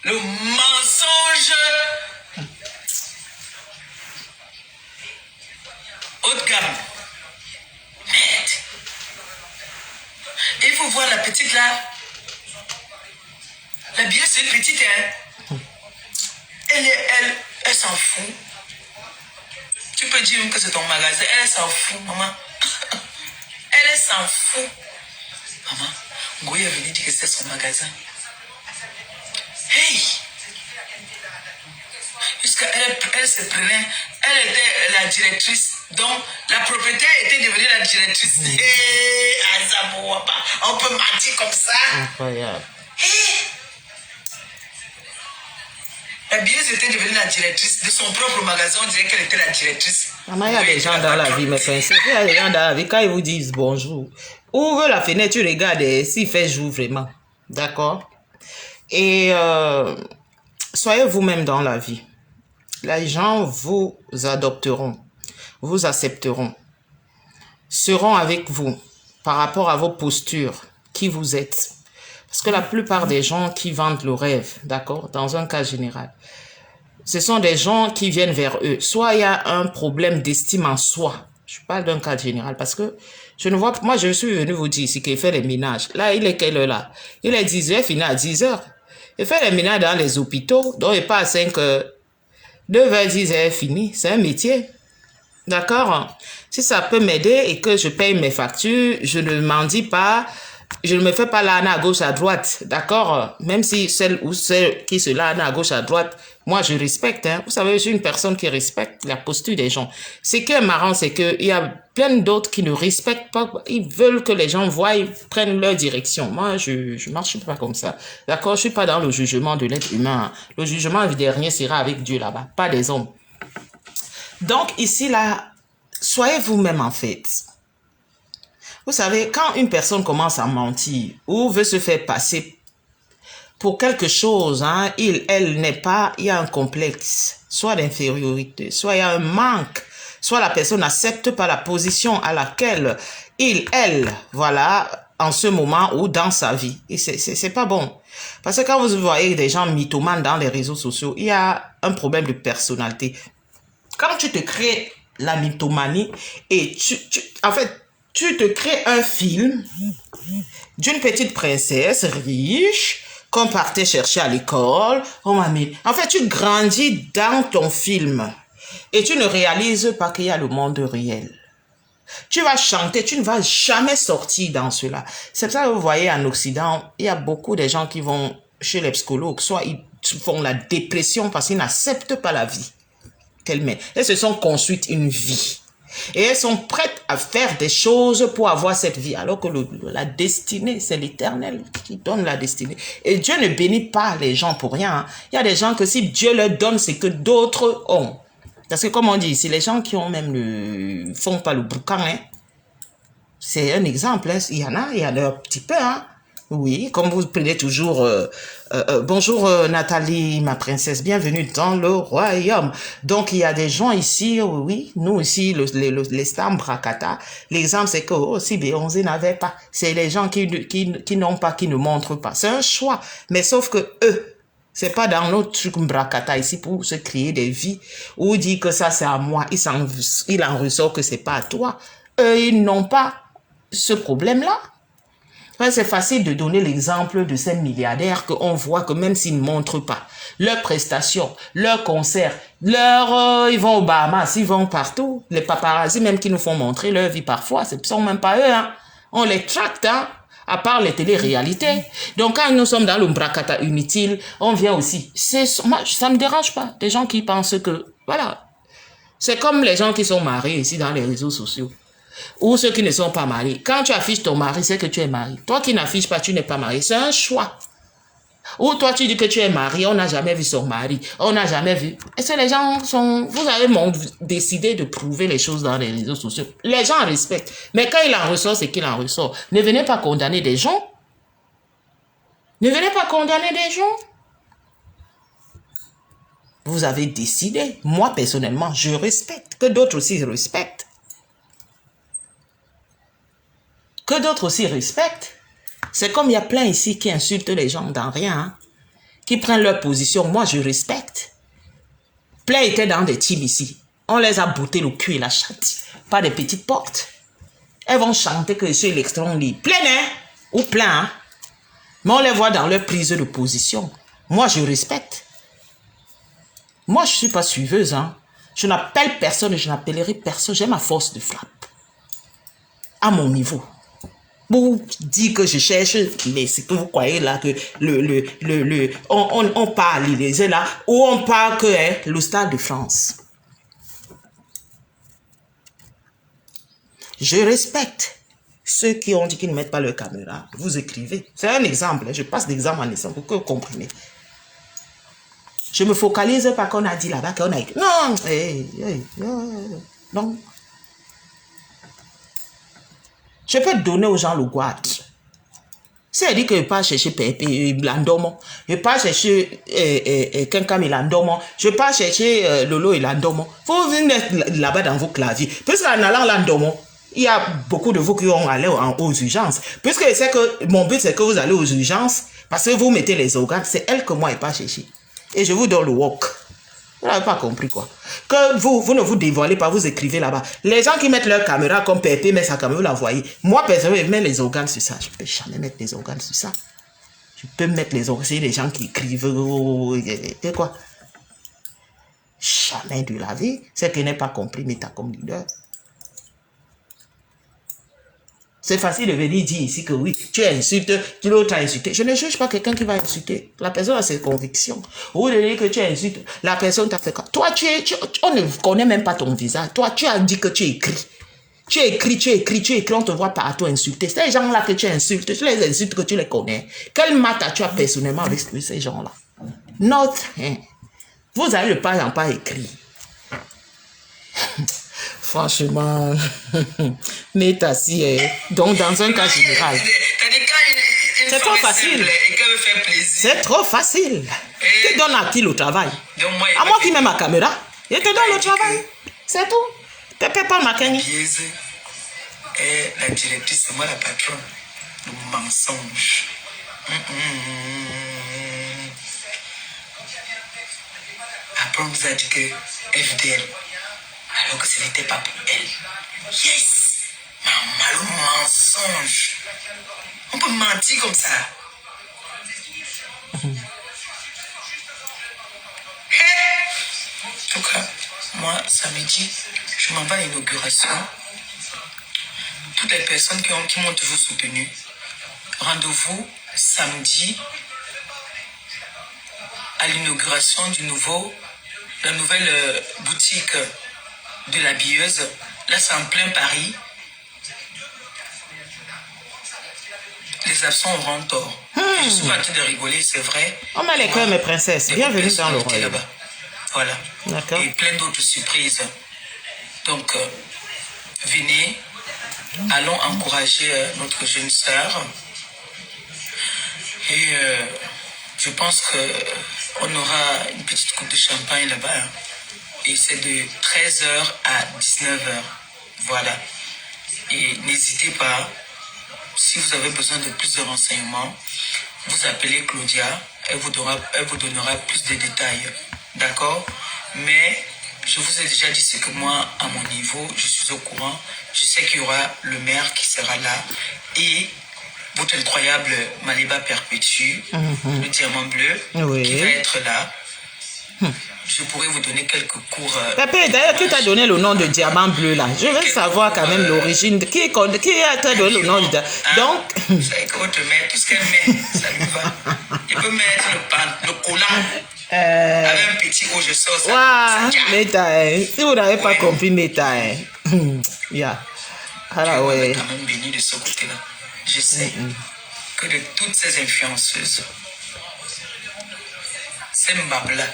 Le mensonge! Haut de gamme. Merde. Et vous voir la petite là. La billeuse c'est une petite, hein. Elle s'en fout. Tu peux dire même que c'est ton magasin. Elle s'en fout, maman. Elle s'en fout. Maman, Ngoya est venu dire que c'était son magasin. Hey! Puisqu'elle se prenait, elle était la directrice, donc la propriétaire était devenue la directrice. Hey, on peut mentir comme ça.
Incroyable.
Hey. La billeuse était devenue la directrice de son propre magasin, on dirait qu'elle était la directrice.
Maman, il y a des gens dans la vie, mes princesses. Il y a des gens dans la vie, quand ils vous disent bonjour, ouvre la fenêtre, tu regardes s'il fait jour vraiment. D'accord? Et soyez vous-même dans la vie. Les gens vous adopteront, vous accepteront, seront avec vous par rapport à vos postures, qui vous êtes. Parce que la plupart des gens qui vendent le rêve, d'accord, dans un cas général, ce sont des gens qui viennent vers eux. Soit il y a un problème d'estime en soi. Je parle d'un cas général parce que je ne vois pas. Moi, je suis venu vous dire ici qu'il fait les ménages. Là, il est quelle heure là? Il est 10 heures, fini à 10 heures. Il fait les ménages dans les hôpitaux, donc il part à 5 heures. 9h10 est fini, c'est un métier. D'accord? Si ça peut m'aider et que je paye mes factures, je ne m'en dis pas, je ne me fais pas l'âne à gauche à droite. D'accord? Même si celle qui se l'âne à gauche à droite, moi je respecte. Hein. Vous savez, je suis une personne qui respecte la posture des gens. Ce qui est marrant, c'est qu'il y a plein d'autres qui ne respectent pas. Ils veulent que les gens voient, ils prennent leur direction. Moi, je marche pas comme ça. D'accord? Je suis pas dans le jugement de l'être humain. Le jugement dernier sera avec Dieu là-bas, pas des hommes. Donc ici, là, soyez vous-même en fait. Vous savez, quand une personne commence à mentir ou veut se faire passer pour quelque chose, hein, elle n'est pas, il y a un complexe, soit d'infériorité, soit il y a un manque, soit la personne n'accepte pas la position à laquelle elle, voilà, en ce moment ou dans sa vie. Et c'est pas bon. Parce que quand vous voyez des gens mythomanes dans les réseaux sociaux, il y a un problème de personnalité. Quand tu te crées la mythomanie et en fait, tu te crées un film d'une petite princesse riche qu'on partait chercher à l'école. Oh mamie. En fait, tu grandis dans ton film et tu ne réalises pas qu'il y a le monde réel. Tu vas chanter, tu ne vas jamais sortir dans cela. C'est ça que vous voyez en Occident, il y a beaucoup de gens qui vont chez les psychologues, soit ils font la dépression parce qu'ils n'acceptent pas la vie qu'elles mènent. Elles se sont construites une vie. Et elles sont prêtes à faire des choses pour avoir cette vie. Alors que la destinée, c'est l'Éternel qui donne la destinée. Et Dieu ne bénit pas les gens pour rien. Hein. Il y a des gens que si Dieu leur donne, c'est que d'autres ont. Parce que comme on dit ici, les gens qui ont même font pas le boucan, hein, c'est un exemple. Hein. Il y en a un petit peu. Hein. Oui, comme vous prenez toujours... bonjour Nathalie, ma princesse, bienvenue dans le royaume. Donc, il y a des gens ici, oui, nous ici, les stars Brakata, l'exemple c'est que aussi Béyoncé n'avait pas. C'est les gens qui n'ont pas, qui ne montrent pas. C'est un choix. Mais sauf que eux, c'est pas dans notre truc Brakata ici pour se créer des vies ou dire que ça c'est à moi. Il en ressort que c'est pas à toi. Eux, ils n'ont pas ce problème-là. C'est facile de donner l'exemple de ces milliardaires qu'on voit que même s'ils ne montrent pas leurs prestations, leurs concerts, ils vont aux Bahamas, ils vont partout. Les paparazzi même qui nous font montrer leur vie parfois, ce ne sont même pas eux. Hein. On les tracte, hein, à part les télé-réalités. Donc quand nous sommes dans le Brakata inutile, on vient aussi. Moi, ça ne me dérange pas. Des gens qui pensent que, voilà. C'est comme les gens qui sont mariés ici dans les réseaux sociaux. Ou ceux qui ne sont pas mariés. Quand tu affiches ton mari, c'est que tu es marié. Toi qui n'affiches pas, tu n'es pas marié. C'est un choix. Ou toi, tu dis que tu es marié, on n'a jamais vu son mari, on n'a jamais vu. Est-ce que les gens sont... Vous avez décidé de prouver les choses dans les réseaux sociaux. Les gens respectent. Mais quand il en ressort, c'est qu'il en ressort. Ne venez pas condamner des gens. Ne venez pas condamner des gens. Vous avez décidé. Moi, personnellement, je respecte. Que d'autres aussi respectent. Que d'autres aussi respectent. C'est comme il y a plein ici qui insultent les gens dans rien. Hein, qui prennent leur position. Moi, je respecte. Plein étaient dans des teams ici. On les a bouté le cul et la chatte. Pas des petites portes. Elles vont chanter que je suis électron libre. Plein, hein? Ou plein, hein? Mais on les voit dans leur prise de position. Moi, je respecte. Moi, je ne suis pas suiveuse. Hein. Je n'appelle personne et je n'appellerai personne. J'ai ma force de frappe. À mon niveau. Pour dire que je cherche, mais c'est que vous croyez là que on parle l'Élysée là, ou on parle que le Stade de France. Je respecte ceux qui ont dit qu'ils ne mettent pas leur caméra. Vous écrivez. C'est un exemple. Je passe d'exemple en exemple pour que vous compreniez. Je me focalise pas qu'on a dit là-bas, qu'on a écrit. Non, non. Je peux donner aux gens le guard. Si elle dit que je ne vais pas chercher Pépé, Landomo, je ne vais pas chercher Kenkam et Landomo, je ne vais pas chercher Lolo et Landomo. Il faut venir là-bas dans vos claviers. Puisqu'en allant Landomo, il y a beaucoup de vous qui ont allé aux urgences. Puisque je sais que mon but, c'est que vous allez aux urgences, parce que vous mettez les organes, c'est elle que moi, je n'ai pas cherché. Et je vous donne le walk. Vous n'avez pas compris quoi. Que vous ne vous dévoilez pas, vous écrivez là-bas. Les gens qui mettent leur caméra comme Pépé met sa caméra, vous la voyez. Moi, personnellement, je mets les organes sur ça. Je ne peux jamais mettre les organes sur ça. Je peux mettre les organes. C'est les gens qui écrivent. Quoi. Jamais de la vie. C'est que je n'ai pas compris, mais tu as comme leader. C'est facile de venir dire ici que oui, tu insultes, tu l'autre a insulté. Je ne juge pas quelqu'un qui va insulter. La personne a ses convictions. Ou de dire que tu insultes, la personne t'a fait quoi? Toi, on ne connaît même pas ton visage. Toi, tu as dit que tu écris. Tu écris, on te voit partout insulter. Ces gens-là que tu insultes, tu les insultes que tu les connais. Quel matin tu as personnellement avec ces gens-là? Notre, hein. Vous avez le pas en pas écrit. Franchement, mais assis, donc dans un cas général, c'est trop facile. C'est trop facile. Tu donnes à qui le travail? À moi qui mets ma caméra, je te donne le travail. C'est tout. Pépé pas ma cagne.
La directrice, c'est moi la patronne. Le mensonge. Après, on vous a dit que FDL. Alors que ce n'était pas pour elle. Yes! Maman, le mensonge. On peut mentir comme ça. En tout cas, moi, samedi, je m'en vais à l'inauguration. Toutes les personnes qui m'ont toujours soutenu, rendez-vous samedi à l'inauguration la nouvelle boutique de la billeuse. Là, c'est en plein Paris. Les absents auront tort. Je suis pas en train de rigoler, c'est vrai.
On met les cœurs, mes princesses. Bienvenue dans le royaume.
Là-bas. Voilà.
D'accord.
Et plein d'autres surprises. Donc, venez. Allons encourager notre jeune sœur. Et je pense qu'on aura une petite coupe de champagne là-bas. Hein. Et c'est de 13h à 19h. Voilà. Et n'hésitez pas, si vous avez besoin de plus de renseignements, vous appelez Claudia, elle vous donnera plus de détails. D'accord? Mais je vous ai déjà dit ce que moi, à mon niveau, je suis au courant. Je sais qu'il y aura le maire qui sera là. Et votre incroyable Maliba Perpétue, le diamant bleu, qui va être là. Je pourrais vous donner quelques cours.
Pépé, d'ailleurs, qui t'a donné le nom de diamant bleu là? Je veux savoir quand même l'origine. Qui t'a donné le nom de diamant? Donc.
Vous savez que votre mère, tout ce qu'elle met, ça lui va. Il peut mettre le collant avec un petit rouge sauce.
Waouh, Meta, si vous n'avez pas compris Meta, yeah. Alors, ouais.
Je suis quand même béni de ce côté-là. Je sais que de toutes ces influenceuses, C'est Mbabla.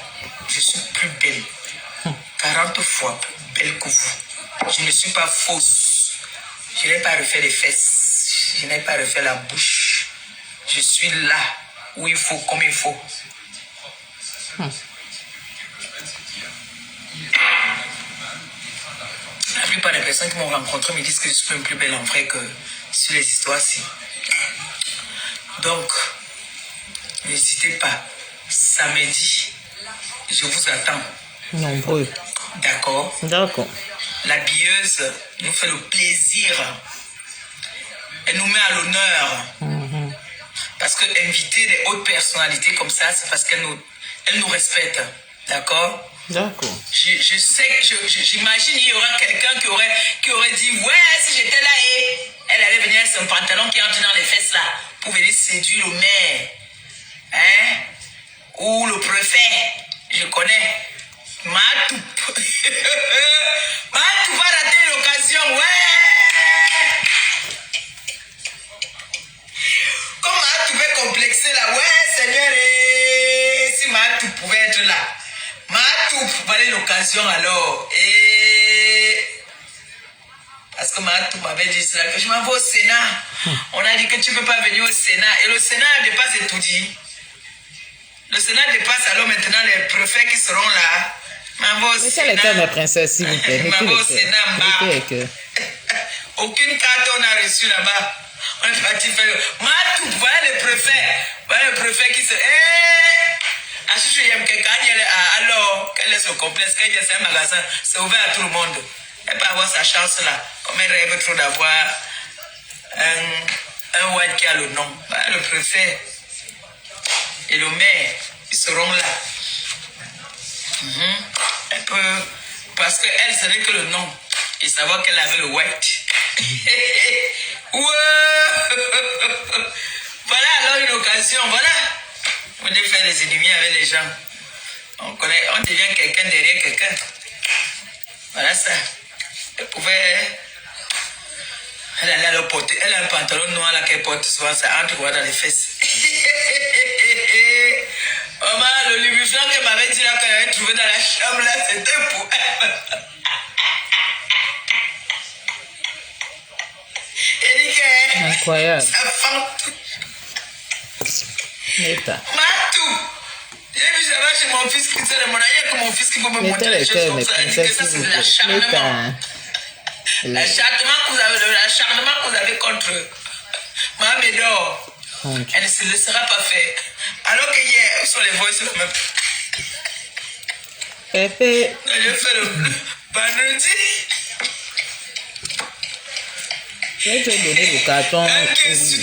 Je suis plus belle. 40 fois plus belle que vous. Je ne suis pas fausse. Je n'ai pas refait les fesses. Je n'ai pas refait la bouche. Je suis là où il faut, comme il faut. La plupart des personnes qui m'ont rencontré me disent que je suis même plus belle en vrai que sur les histoires-ci. Donc, n'hésitez pas. Samedi, je vous attends.
Nombreux.
D'accord?
D'accord.
La billeuse nous fait le plaisir. Elle nous met à l'honneur. Parce que inviter des hautes personnalités comme ça, c'est parce qu'elle nous respecte. D'accord?
D'accord.
Je sais que j'imagine il y aura quelqu'un qui aurait dit ouais, si j'étais là et elle allait venir avec son pantalon qui entre dans les fesses là pour venir séduire le maire. Hein? Ou le préfet. Je connais. Matou. Matou va rater l'occasion. Ouais. Comme Matou peut complexer là. Ouais, Seigneur. Si Matou pouvait être là. Matou valait l'occasion alors. Et parce que Matou m'avait dit cela, que je m'en vais au Sénat. On a dit que tu ne peux pas venir au Sénat. Et le Sénat dépasse et tout dit. Le Sénat dépasse alors maintenant les préfets qui seront là. M'en vais au
Mettez
Sénat.
les cœurs, mes princesses, s'il vous plaît.
M'en vais au Sénat,
Mettez les cœurs.
Aucune carte on a reçue là-bas. On est parti faire. Matou, voilà le préfet. Voilà le préfet qui se. Alors, quel est ce complexe? C'est un magasin, c'est ouvert à tout le monde. Elle peut avoir sa chance là. Comme elle rêve trop d'avoir un white qui a le nom. Voilà, le préfet et le maire, ils seront là. Elle peut, parce qu'elle savait que le nom et savoir qu'elle avait le white. Ouais. Voilà alors une occasion, voilà. On devait faire des ennemis avec les gens. On devient quelqu'un derrière quelqu'un. Voilà ça. Elle pouvait. Elle allait le porter. Elle a un pantalon noir là qu'elle porte souvent, ça entre dans les fesses. Maman, le lubrifiant qu'elle m'avait dit là qu'elle avait trouvé dans la chambre là, c'était pour elle. Elle dit que.
Incroyable.
Ça fend tout. Matou! J'ai vu ça va chez mon fils qui sait de mon aïe que mon fils qui peut me montrer les choses comme ça. Elle dit que ça c'est de l'acharnement. L'acharnement que vous avez contre Mamédor. Elle ne se laissera pas faire. Alors que hier, sur les voix, sur le même.
Pépé.
J'ai fait le vendredi.
Je vais te donner le carton rouge.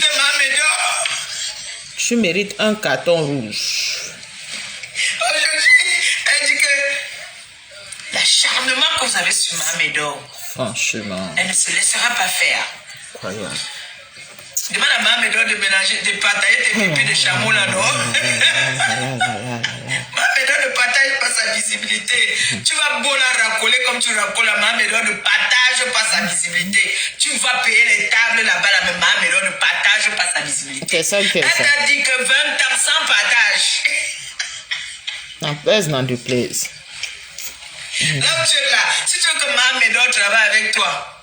Tu mérites un carton rouge.
Aujourd'hui, elle dit que l'acharnement que vous avez sur Mamédor,
franchement,
elle ne se laissera pas faire.
Incroyable.
Demande à Mamédor de mélanger, de partager tes pipis de chameau là, non? Mamédor ne partage pas sa visibilité. Tu vas beau la racoler comme tu racoles à Mamédor ne partage pas sa visibilité. Tu vas payer les tables là-bas, là, mais Mamédor ne partage pas sa visibilité.
C'est ça que
elle t'a dit que 20 ans sans partage.
N'en plaise, n'en déplaise.
Là où tu es là, si tu veux que Mamédor travaille avec toi,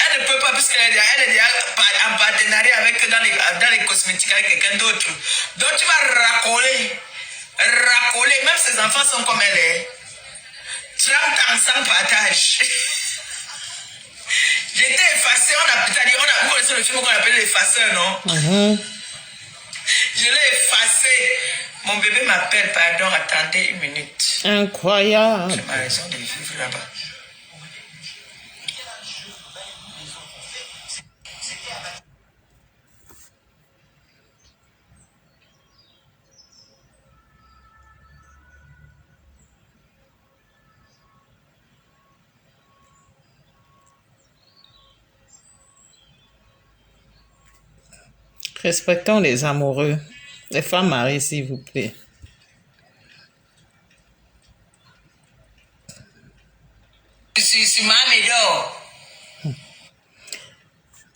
elle ne peut pas, puisqu'elle est déjà en partenariat avec dans les cosmétiques avec quelqu'un d'autre. Donc tu vas racoler. Même ses enfants sont comme elle est. 30 ans sans partage. J'étais effacée, vous connaissez le film qu'on appelle l'effaceur, non? Je l'ai effacé. Mon bébé m'appelle, pardon, attendez une minute.
Incroyable.
J'ai ma raison de vivre là-bas.
Respectons les amoureux. Les femmes mariées, s'il vous plaît.
C'est Mamédor.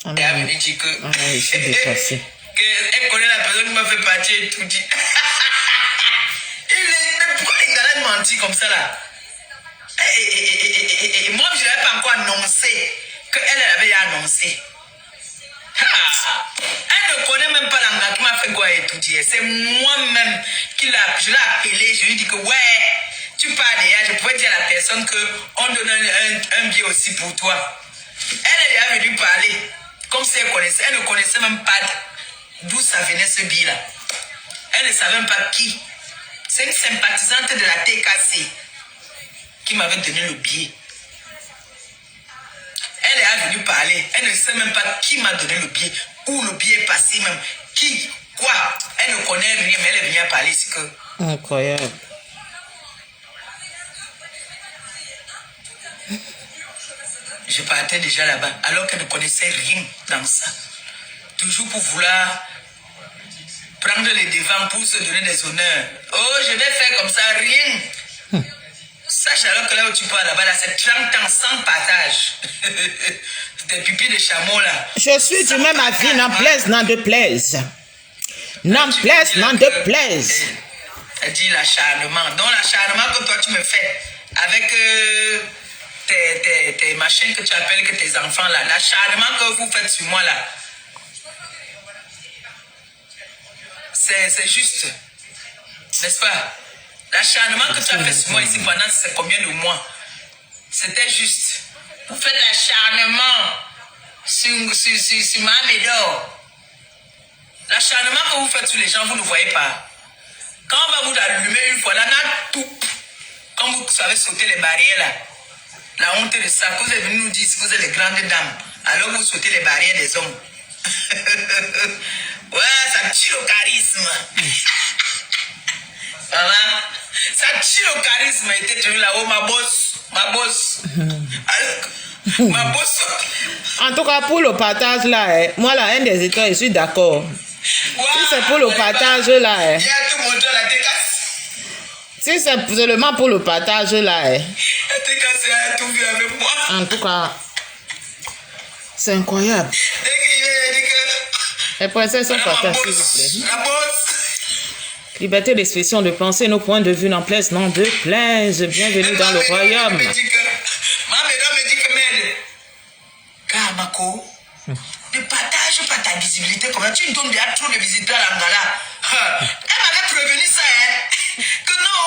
Ah,
Et elle me dit que.
je suis dépassée.
Elle connaît la personne qui m'a fait partir et tout dit. menti comme ça là. Et moi, je n'avais pas encore annoncé qu'elle avait annoncé. Elle ne connaît même pas l'anglais qui m'a fait quoi étudier. C'est moi-même je l'ai appelé. Je lui ai dit que ouais, tu parles déjà. Je pouvais dire à la personne qu'on donne un billet aussi pour toi. Elle est venue parler comme si elle connaissait. Elle ne connaissait même pas d'où ça venait ce billet-là. Elle ne savait même pas qui. C'est une sympathisante de la TKC qui m'avait donné le billet. Elle est venue parler. Elle ne sait même pas qui m'a donné le billet, où le billet est passé même, qui, quoi. Elle ne connaît rien, mais elle est venue parler ici que...
Incroyable.
Je partais déjà là-bas, alors qu'elle ne connaissait rien dans ça. Toujours pour vouloir prendre les devants pour se donner des honneurs. Oh, je vais faire comme ça, rien. Sache alors que là où tu pars là-bas, là, c'est 30 ans sans partage. Des pipis de chameau là.
Je suis du même avis, n'en plaise, n'en déplaise. N'en plaise, n'en déplaise.
Elle dit l'acharnement. Donc l'acharnement que toi tu me fais avec tes machins que tu appelles que tes enfants là. L'acharnement que vous faites sur moi là. C'est juste. N'est-ce pas? L'acharnement que tu as fait sur moi ici pendant c'est combien de mois? C'était juste. Vous faites l'acharnement sur ma médor. L'acharnement que vous faites sur les gens, vous ne voyez pas. Quand on va vous allumer une fois, là, tout. Quand vous savez sauter les barrières là, la honte de ça, que vous êtes venu nous dire que vous êtes les grandes dames, alors vous sautez les barrières des hommes. Ouais, ça tue le charisme. Voilà. Ça tue le charisme. Il était tenu là-haut, ma bosse. Ma bosse. Ma bosse.
En tout cas, pour le partage là, moi là, un des états, je suis d'accord.
Ouais,
si c'est pour le partage là,
il y a tout mon temps, la TKC.
si c'est seulement pour le partage là,
la TKC a tout vu avec moi.
En tout cas, c'est incroyable. Les princesses sont partagées, s'il vous plaît.
La bosse.
Liberté d'expression, de penser, nos points de vue n'en plaisent, n'en déplaise. Bienvenue dans le royaume.
Ma médecin me dit que merde. Karmako, ne partage pas ta visibilité comme ça. Tu donnes déjà trop de visiteurs à l'Angala. Elle m'avait prévenu ça, hein. Que non.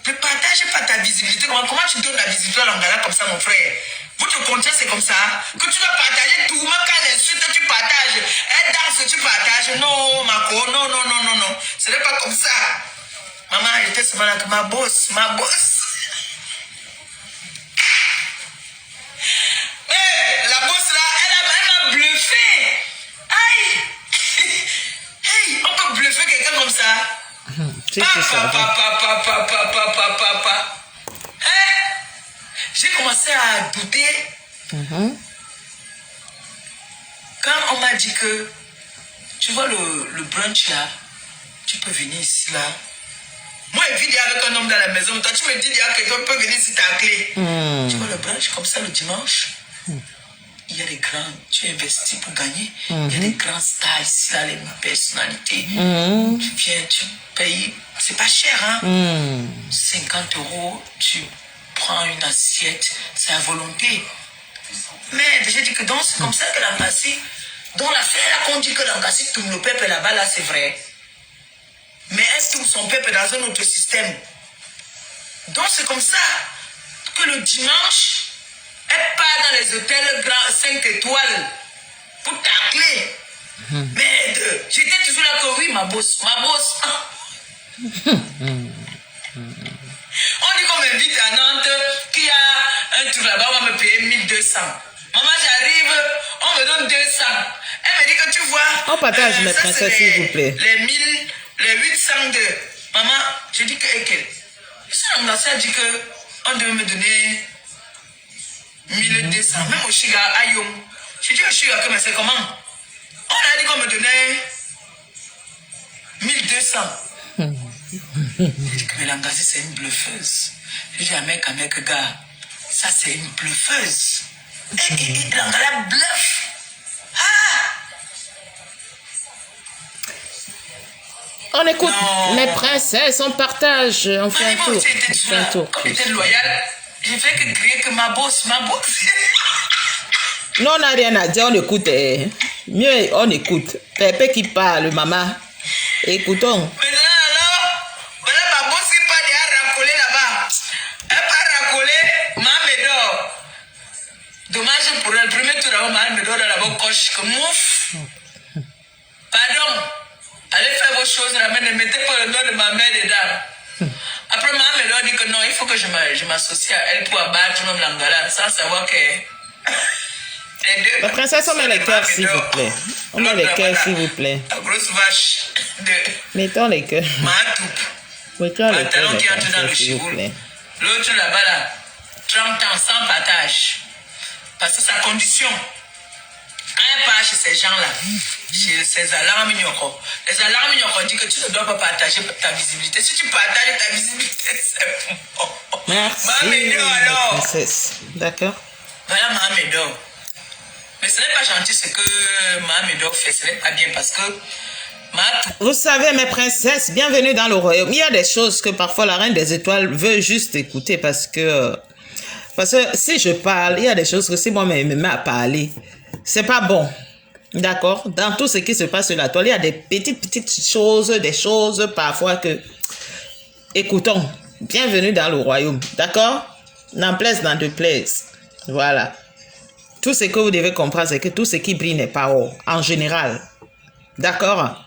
Ne partage pas ta visibilité. Comment tu donnes la visibilité à l'Angala comme ça, mon frère? Votre conscience, c'est comme ça. Que tu dois partager tout. Même quand elle insulte, tu partages. Elle danse, tu partages. Non, Mako, non, non, non, non, non. Ce n'est pas comme ça. Maman, elle était seulement là que ma bosse, ma bosse. Mais la bosse là, elle m'a bluffé. Aïe. Hey, on peut bluffer quelqu'un comme ça. Papa. J'ai commencé à douter. Quand on m'a dit que, tu vois le brunch là, tu peux venir ici là. Moi, je vis avec un homme dans la maison. Toi, tu me dis que quelqu'un peut venir si tu as la clé. Tu vois le brunch comme ça le dimanche. Il y a des grands, tu investis pour gagner. Il y a des grands stars ici là, les personnalités. Tu viens, tu payes. C'est pas cher, hein. 50 €, tu prends une assiette, c'est à volonté. Mais j'ai dit que donc c'est comme ça que l'Angassi, dans l'affaire là qu'on dit que l'Angassi tourne le peuple là-bas, là c'est vrai. Mais elle tourne son peuple dans un autre système. Donc c'est comme ça que le dimanche, elle part dans les hôtels 5 étoiles pour tacler. Mais j'étais toujours là que oui, ma bosse. On dit qu'on m'invite à Nantes, qu'il y a un truc là-bas, on va me payer 1200. Maman, j'arrive, on me donne 200. Elle me dit que tu vois.
On partage mes princesses, s'il vous plaît.
Les 800 de. Maman, je dis que. Ça a dit que on devait me donner 1200. Même au Chiga, Ayom. Je dis au Chiga que mais c'est comment? On a dit qu'on me donnait 1200. Je dis que Mélangasi, c'est une bluffeuse. Je dis à mec, gars, ça c'est une bluffeuse. Et l'Angala bluffe.
On écoute
Non.
mes princesses, on partage, on fait un tour.
On fait un tour. Comme j'étais loyal, j'ai fait que crier que ma bosse.
Non, on n'a rien à dire, on écoute. Mieux, on écoute. Pépé qui parle, maman. Écoutons.
Maintenant, alors, voilà ma bosse qui part déjà racoler là-bas. Elle part racoler, ma médor. Dommage pour elle. Le premier tour, ma médor dans la bonne coche. Comme ouf. Pardon. Allez faire vos choses là, mais ne mettez pas le nom de ma mère dedans. Après, ma médor dit que non, il faut que je m'associe à elle pour abattre même l'angala, sans savoir que.
La princesse, on met les cœurs, s'il vous plaît. On met les cœurs, s'il vous plaît.
La grosse vache de
Mettons les cœurs.
Matoup.
Mettons les cœurs,
Pantalon qui entre dans le
s'il vous
chiboule.
plaît.
L'autre là-bas, là, 30 ans sans partage. Parce que sa condition, quand elle part chez ces gens-là, chez ces alarmes ignorants, les alarmes ignorants disent que tu ne dois pas partager ta visibilité. Si tu partages ta visibilité, c'est bon.
Merci,
Mamédo, alors.
princesse. D'accord.
Voilà Mamédo. Mais ce n'est pas gentil ce que Mamédo fait, ce n'est pas bien parce que
vous savez, mes princesses, bienvenue dans le royaume. Il y a des choses que parfois la reine des étoiles veut juste écouter parce que si je parle, il y a des choses que si moi-même me mets à parler, c'est pas bon. D'accord? Dans tout ce qui se passe sur la toile, il y a des petites choses, des choses parfois que... Écoutons, bienvenue dans le royaume. D'accord? N'en plaise, n'en déplaise. Voilà. Tout ce que vous devez comprendre, c'est que tout ce qui brille n'est pas or, en général. D'accord?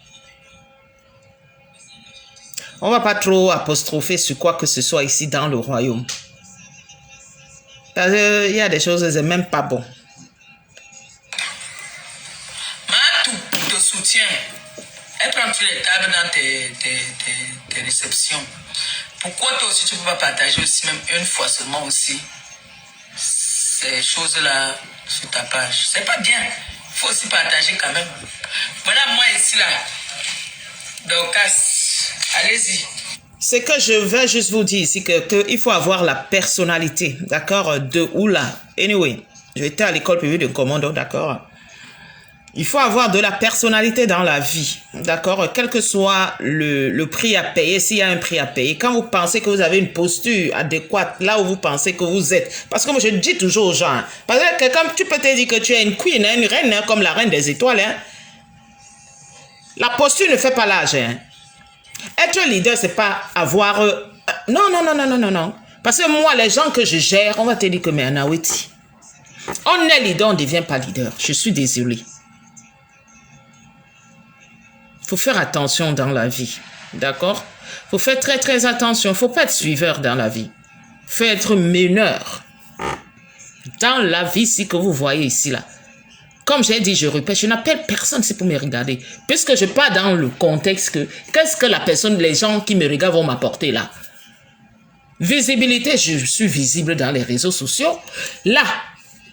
On va pas trop apostropher sur quoi que ce soit ici dans le royaume. Parce qu'il y a des choses, c'est même pas bon.
Matou te soutient. Elle prend toutes les tables dans tes réceptions. Pourquoi toi aussi tu ne peux pas partager aussi, même une fois seulement aussi, ces choses-là sur ta page? C'est pas bien. Il faut aussi partager quand même. Voilà moi ici là. Donc, allez-y.
Ce que je vais juste vous dire ici, qu'il faut avoir la personnalité, d'accord, de Oula. Anyway, j'étais à l'école privée de commando, d'accord. Il faut avoir de la personnalité dans la vie, d'accord, quel que soit le prix à payer, s'il y a un prix à payer. Quand vous pensez que vous avez une posture adéquate, là où vous pensez que vous êtes. Parce que moi, je dis toujours aux gens, parce que quelqu'un, tu peux te dire que tu es une queen, une reine, comme la reine des étoiles. La posture ne fait pas l'âge. Être leader, c'est pas avoir... Non. Parce que moi, les gens que je gère, on va te dire que, mais Anaweti, on est leader, on ne devient pas leader. Je suis désolée. Il faut faire attention dans la vie. D'accord? Il faut faire très attention. Il ne faut pas être suiveur dans la vie. Il faut être meneur. Dans la vie, si que vous voyez ici, là. Comme j'ai dit, je répète, je n'appelle personne, c'est pour me regarder. Puisque je pars dans le contexte que, qu'est-ce que la personne, les gens qui me regardent vont m'apporter là? Visibilité, je suis visible dans les réseaux sociaux. Là,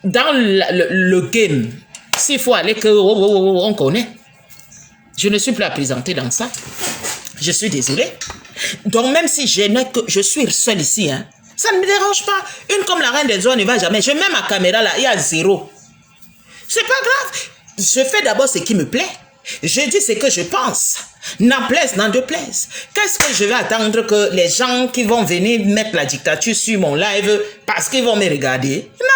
dans le game, s'il faut aller que, on connaît. Je ne suis plus à présenter dans ça. Je suis désolée. Donc, même si je suis seule ici, hein, ça ne me dérange pas. Une comme la reine des oies ne va jamais. Je mets ma caméra là, il y a 0. C'est pas grave. Je fais d'abord ce qui me plaît. Je dis ce que je pense. N'en plaise, n'en déplaise. Qu'est-ce que je vais attendre que les gens qui vont venir mettre la dictature sur mon live parce qu'ils vont me regarder? Non.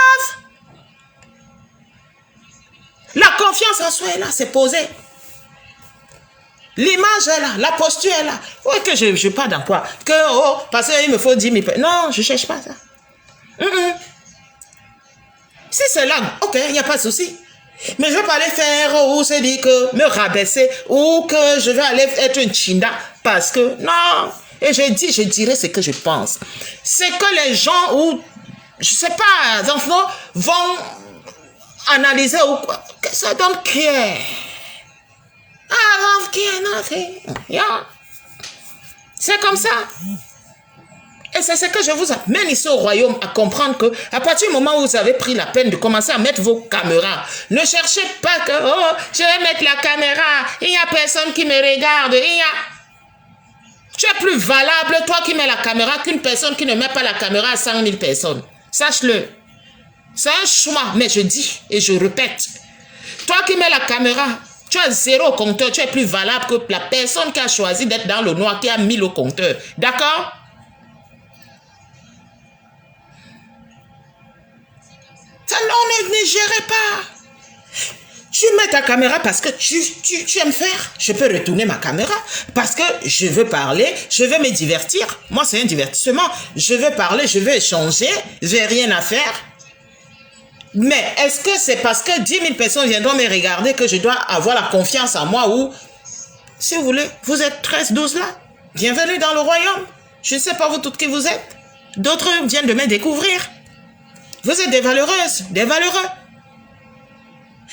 La confiance en soi est là, c'est posé. L'image est là, la posture est là. Oui, que je parle dans quoi? Que, parce qu'il me faut 10 000... Non, je ne cherche pas ça. Si c'est là, ok, il n'y a pas de souci. Mais je ne vais pas aller faire ou se dire que me rabaisser ou que je vais aller être une chinda parce que non. Et je dirais ce que je pense. C'est que les gens ou, je ne sais pas, enfants vont analyser ou quoi. I don't care. I don't care nothing. Yeah. C'est comme ça. Et c'est ce que je vous amène ici au royaume à comprendre que à partir du moment où vous avez pris la peine de commencer à mettre vos caméras, ne cherchez pas que oh, je vais mettre la caméra, il n'y a personne qui me regarde, Tu es plus valable, toi qui mets la caméra, qu'une personne qui ne met pas la caméra à 100 000 personnes. Sache-le. C'est un choix, mais je dis et je répète. Toi qui mets la caméra, Tu as 0 compteur, tu es plus valable que la personne qui a choisi d'être dans le noir, qui a mis le compteur. D'accord? Ça, on ne gérait pas. Tu mets ta caméra parce que tu aimes faire. Je peux retourner ma caméra parce que je veux parler, je veux me divertir. Moi, c'est un divertissement. Je veux parler, je veux échanger, j'ai rien à faire. Mais est-ce que c'est parce que 10 000 personnes viendront me regarder que je dois avoir la confiance en moi ou, si vous voulez, vous êtes 13-12 là. Bienvenue dans le royaume. Je ne sais pas vous toutes qui vous êtes. D'autres viennent de me découvrir. Vous êtes des valeureuses, des valeureux.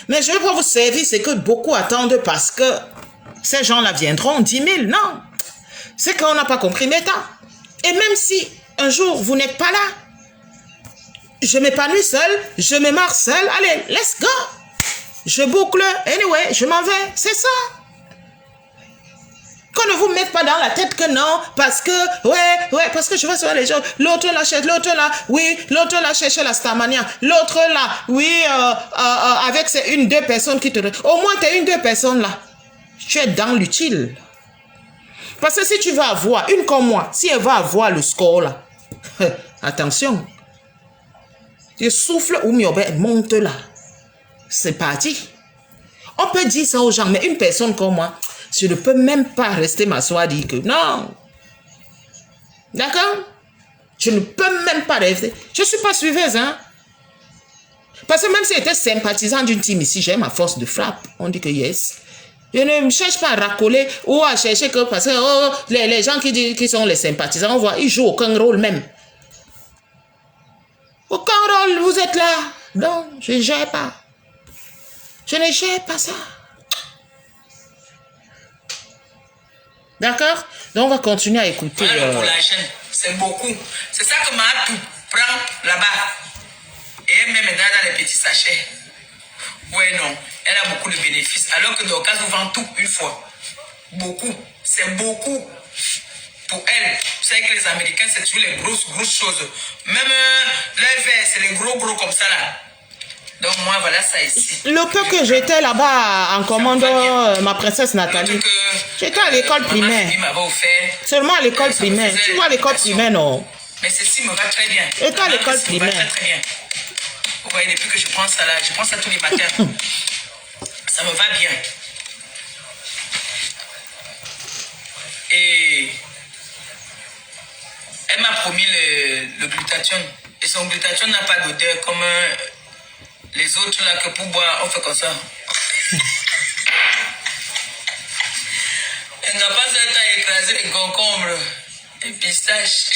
Mais je ne veux pas vous servir, c'est que beaucoup attendent parce que ces gens-là viendront 10 000. Non, c'est qu'on n'a pas compris mes temps. Et même si un jour vous n'êtes pas là, je m'épanouis seul, je me marre seul, allez, let's go. Je boucle, anyway, je m'en vais, c'est ça. Qu'on ne vous mette pas dans la tête que non, parce que, ouais, parce que je vois sur les gens, l'autre l'achète, l'autre là, oui, l'autre là cherche la Starmania, l'autre là, oui, avec ces 1-2 personnes qui te... Au moins, tu es 1-2 personnes là. Tu es dans l'utile. Parce que si tu vas avoir, une comme moi, si elle va avoir le score là, attention, tu souffles ou mieux, elle monte là. C'est parti. On peut dire ça aux gens, mais une personne comme moi, je ne peux même pas rester m'asseoir et dire que non. D'accord? Je ne peux même pas rester. Je ne suis pas suiveuse, hein. Parce que même si j'étais sympathisant d'une team ici, j'ai ma force de frappe. On dit que yes. Je ne cherche pas à racoler ou à chercher que parce que les gens qui sont les sympathisants, on voit, ils jouent aucun rôle même. Aucun rôle, vous êtes là. Non, je ne gère pas. Je ne gère pas ça. D'accord? Donc, on va continuer à écouter.
Voilà le collagène, c'est beaucoup. C'est ça que Matou prend là-bas. Et elle met maintenant dans les petits sachets. Ouais, non. Elle a beaucoup de bénéfices. Alors que Dorcas vous vend tout une fois. Beaucoup. C'est beaucoup. Pour elle, vous savez que les Américains, c'est toujours les grosses choses. Même leur verre, c'est les gros comme ça là. Donc moi, voilà ça ici.
Le peu que j'étais là-bas en commandant ma princesse Nathalie, j'étais à l'école primaire. Seulement à l'école primaire. Tu vois l'école primaire, non?
Mais ceci me va très bien.
J'étais à l'école primaire.
Très bien. Vous voyez, depuis que je prends ça là, je prends ça tous les matins. Ça me va bien. Et elle m'a promis le glutathione. Et son glutathione n'a pas d'odeur comme les autres là que pour boire, on fait comme ça. Elle n'a pas ça à écraser les concombres, les pistaches.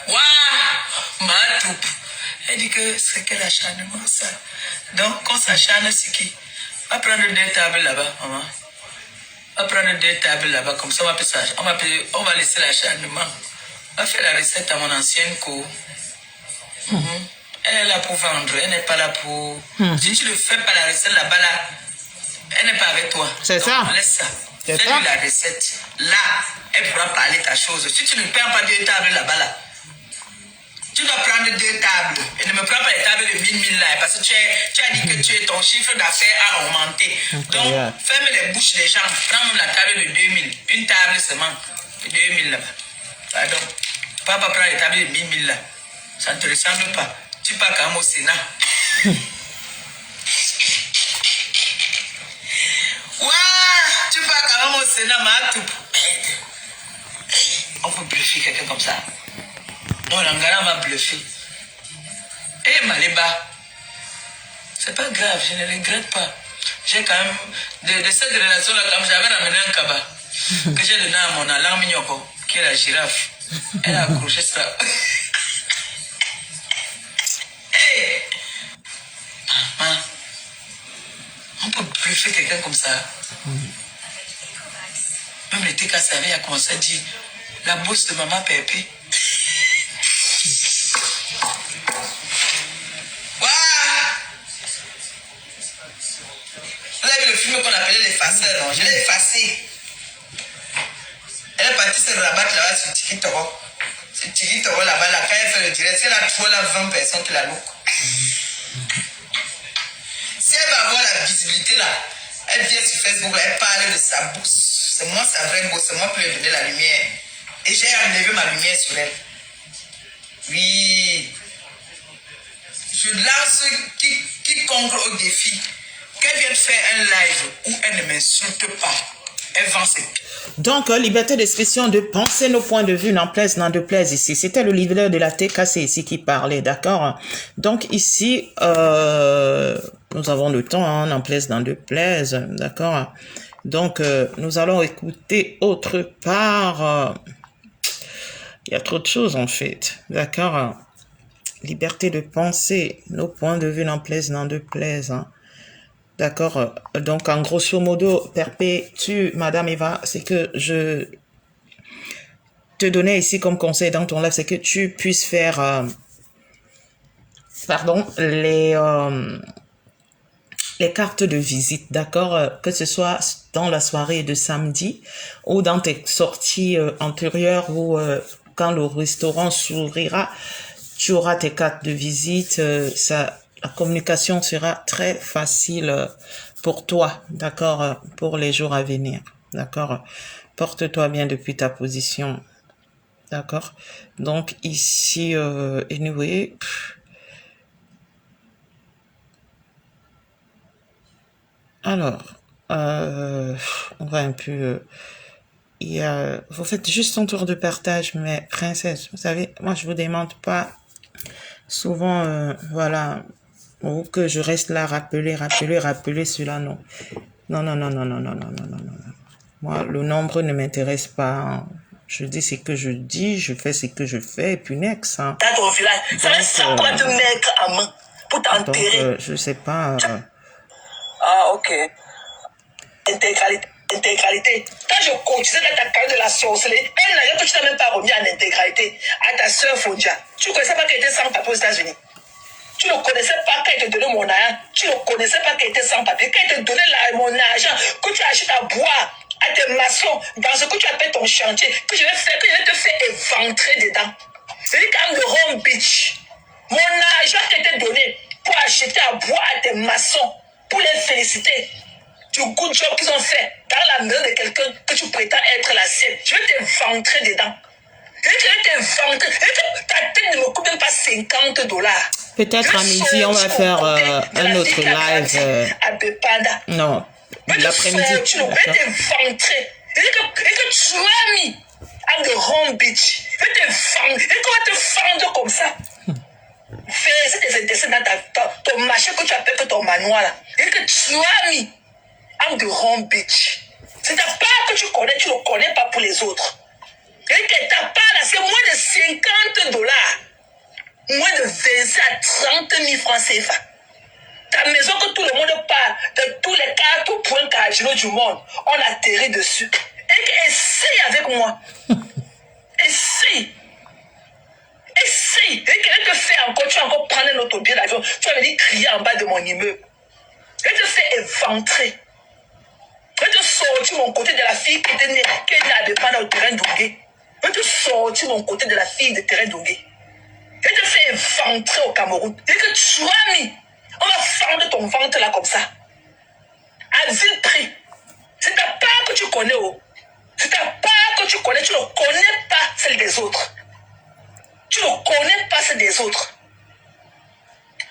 Waouh, ma troupe. Elle dit que c'est quel acharnement ça. Donc, quand ça acharne, c'est qui? On va prendre 2 tables là-bas, maman. On va prendre 2 tables là-bas, comme ça on va laisser l'acharnement. On va faire la recette à mon ancienne cour. Elle est là pour vendre, elle n'est pas là pour... Si tu ne fais pas la recette là-bas, là, elle n'est pas avec toi.
C'est ça.
Laisse ça. Fais-lui la recette. Là, elle pourra parler ta chose. Si tu ne perds pas 2 tables là-bas, là, tu dois prendre 2 tables. Et ne me prends pas les tables de 1000 là, parce que tu as dit que ton chiffre d'affaires a augmenté. Donc, ferme les bouches des gens. Prends même la table de 2000. Une table seulement. De 2000 là-bas. Pardon. Papa prend les tables de 1000 là. Ça ne te ressemble pas. Tu pars quand même au Sénat. Ouah, tu pars quand même au Sénat, Matou. On peut bluffer quelqu'un comme ça. Non, l'Angara m'a bluffé. Eh, Maléba, c'est pas grave, je ne regrette pas. J'ai quand même, de cette relation-là, comme j'avais ramené un kaba, que j'ai donné à mon alarme Mignoko, qui est la girafe. Elle a accroché ça. Hey! Maman, on peut bluffer quelqu'un comme ça. Même l'été quand ça avait commencé à dire, la bourse de maman Pépé. Vous avez vu le film qu'on appelait Les Faceurs, non? Je l'ai effacé. Elle est partie se rabattre là-bas sur TikTok. Sur TikTok là-bas, là, quand elle fait le direct, elle a trouvé là 20 personnes qui la louent. Si elle va avoir la visibilité là, elle vient sur Facebook, là, elle parle de sa bourse. C'est moi sa vraie bourse, c'est moi qui lui ai donné la lumière. Et j'ai enlevé ma lumière sur elle. Oui. Je lance quiconque au défi. Qu'elle vienne faire un live où elle ne m'insulte pas. Elle vend ses pieds.
Donc, liberté d'expression, de penser nos points de vue, n'en plaise, n'en déplaise ici. C'était le leader de la TKC ici qui parlait, d'accord? Donc, ici, nous avons le temps, hein, n'en plaise, n'en déplaise, d'accord? Donc, nous allons écouter autre part. Il y a trop de choses, en fait, d'accord? Liberté de penser, nos points de vue, n'en plaise, n'en déplaise, hein. D'accord. Donc, en grosso modo, perpétue, Madame Eva, c'est que je te donnais ici comme conseil dans ton live, c'est que tu puisses faire, pardon, les cartes de visite, d'accord, que ce soit dans la soirée de samedi ou dans tes sorties antérieures ou quand le restaurant s'ouvrira, tu auras tes cartes de visite, la communication sera très facile pour toi, d'accord, pour les jours à venir, d'accord. Porte-toi bien depuis ta position, d'accord. Donc ici, anyway, alors, on va un peu... vous faites juste un tour de partage, mais princesse, vous savez, moi je vous demande pas souvent, voilà, ou que je reste là, rappeler cela, non. Non. Moi, le nombre ne m'intéresse pas. Je dis ce que je dis, je fais ce que je fais, et puis next. Hein.
Dans ton village, ça va s'apprendre de mettre à main pour t'enterrer.
Donc, je sais pas.
Ah, ok. Intégralité. Quand je continuais dans ta carrière de la sorcellerie, elle n'a rien que tu n'as même pas remis en intégralité à ta soeur Fondia. Tu ne connaissais pas qu'elle était sans papier aux États-Unis. Tu ne connaissais pas qu'elle te donnait mon argent. Tu ne connaissais pas qu'elle était sans papier. Qu'elle te donnait mon argent, que tu achètes à boire à tes maçons dans ce que tu appelles ton chantier, que je vais te faire éventrer dedans. C'est comme de Home Beach. Mon argent t'était donné pour acheter à boire à tes maçons, pour les féliciter du good job qu'ils ont fait dans la maison de quelqu'un que tu prétends être la sienne. Je vais t'éventrer dedans. Je vais t'éventrer. Ta tête ne me coûte même pas $50.
Peut-être à midi, on va faire un autre live.
À Bepanda.
Non, l'après-midi.
Tu vais t'éventrer. Et que tu as mis à de Home Beach. Je vais t'éventrer. Et qu'on va te fendre comme ça. Fais tes intestins dans ton machin que tu appelles que ton manoir là. Et que tu as mis à de Home Beach. C'est ta part que tu connais, tu ne connais pas pour les autres. Et que ta part là, c'est moins de $50. Moins de 20 à 30 000 francs CFA. Ta maison que tout le monde parle, de tous les 4 points cardinaux du monde, on atterrit dessus. Et essaye avec moi. Essaye. Essaye. Et qu'elle te fait encore, tu vas encore prendre un autre billet d'avion, tu vas venir crier en bas de mon immeuble. Elle te fait éventrer. Elle te sortir mon côté de la fille qui est née à dépendre au terrain d'Ougué. Elle te sortir mon côté de la fille de terrain d'Ougué. Elle te fait éventrer au Cameroun. Et que tu as mis, on va fendre ton ventre là comme ça. À vil prix. C'est ta part que tu connais, oh. C'est ta part que tu connais. Tu ne connais pas celle des autres. Tu ne connais pas celle des autres.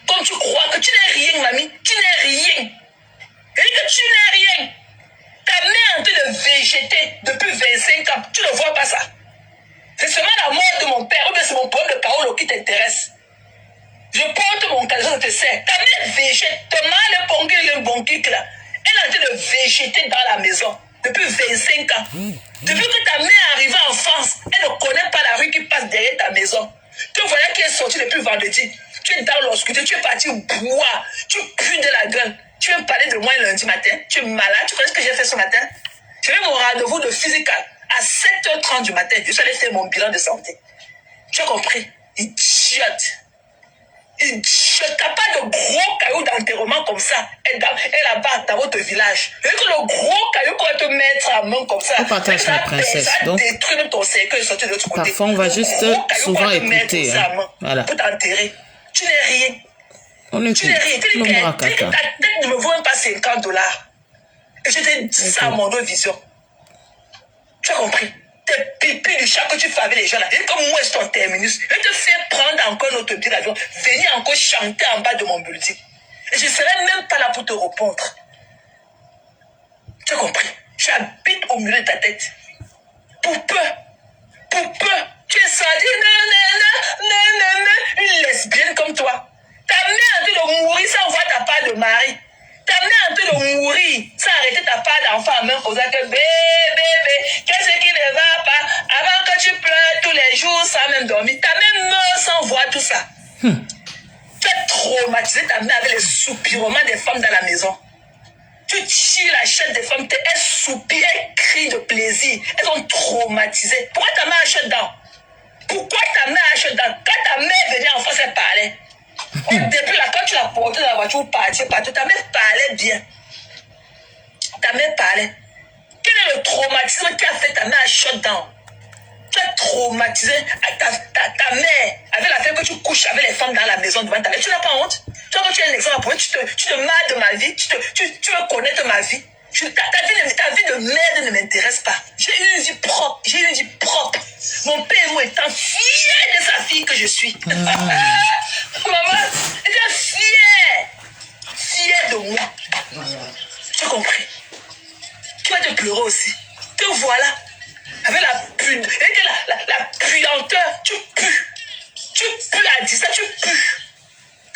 Comme tu crois que tu n'es rien, mamie. Tu n'es rien. Et que tu n'es rien. Ta mère est en train de végéter depuis 25 ans. Tu ne vois pas ça. C'est seulement la mort de mon père ou bien c'est mon problème de Paolo qui t'intéresse. Je porte mon caleçon, je te sais. Ta mère végète. Ta mère est pongée, le bon kick là. Elle est en train de végéter dans la maison depuis 25 ans. Depuis que ta mère est arrivée en France, elle ne connaît pas la rue qui passe derrière ta maison. Tu vois qui est sorti depuis vendredi. Tu es dans l'obscurité, tu es parti boire. Tu pues de la gueule. Tu veux me parler de moi lundi matin. Tu es malade. Tu connais ce que j'ai fait ce matin? J'ai eu mon rendez-vous de physique à 7h30 du matin. Je suis allé faire mon bilan de santé. Tu as compris? Idiote. Idiote. T'as pas de gros cailloux d'enterrement comme ça. Et là-bas, dans votre village. Et que le gros caillou qu'on va te mettre à main comme ça.
On partage la princesse.
Ça
donc,
détruit même ton cercueil sorti de l'autre côté.
Parfois, on va juste souvent écouter. Hein.
Voilà. Pour t'enterrer. Tu n'es rien.
On écoute.
Tu n'es rien. Tu dis que ta tête ne me vaut même pas $50. Et je t'ai dit ça à mon vision. Tu as compris? Tes pipis du chat que tu fais avec les gens là. Et comme moi, je suis ton terminus. Je te fais prendre encore notre billet d'avion. Venir encore chanter en bas de mon building. Et je ne serai même pas là pour te répondre. Tu as compris? Tu habites au milieu de ta tête. Pour peu. Tu es sadi, une lesbienne comme toi. Ta mère est en train de mourir sans voir ta part de mari. Ta mère est en train de mourir sans arrêter ta part d'enfant en même causant que bébé, qu'est-ce qui ne va pas? Avant que tu pleures tous les jours sans même dormir. Ta mère meurt sans voir tout ça. Tu as traumatisé ta mère avec les soupirements des femmes dans la maison. Tu tires la chatte des femmes, elles soupirent, elles crient de plaisir. Elles sont traumatisées. Pourquoi ta mère achète dedans? Pourquoi ta mère achète dedans? Quand ta mère venait en France, elle parlait. Au début, là, quand tu l'as portée dans la voiture, partir, ta mère parlait bien. Ta mère parlait. Quel est le traumatisme qui a fait ta mère achète dedans? Tu as traumatisé ta mère avec la fait que tu couches avec les femmes dans la maison devant ta mère. Tu n'as pas honte? Toi, quand tu es un exemple, tu te marres de ma vie, tu veux connaître ma vie. Ta vie de merde ne m'intéresse pas. J'ai une vie propre. Mon père et moi étant fiers de sa fille que je suis. Maman était fière de moi. Tu as compris? Tu vas te pleurer aussi. Te voilà. Avec la puanteur, tu pues. Tu pues à dire ça, tu pues.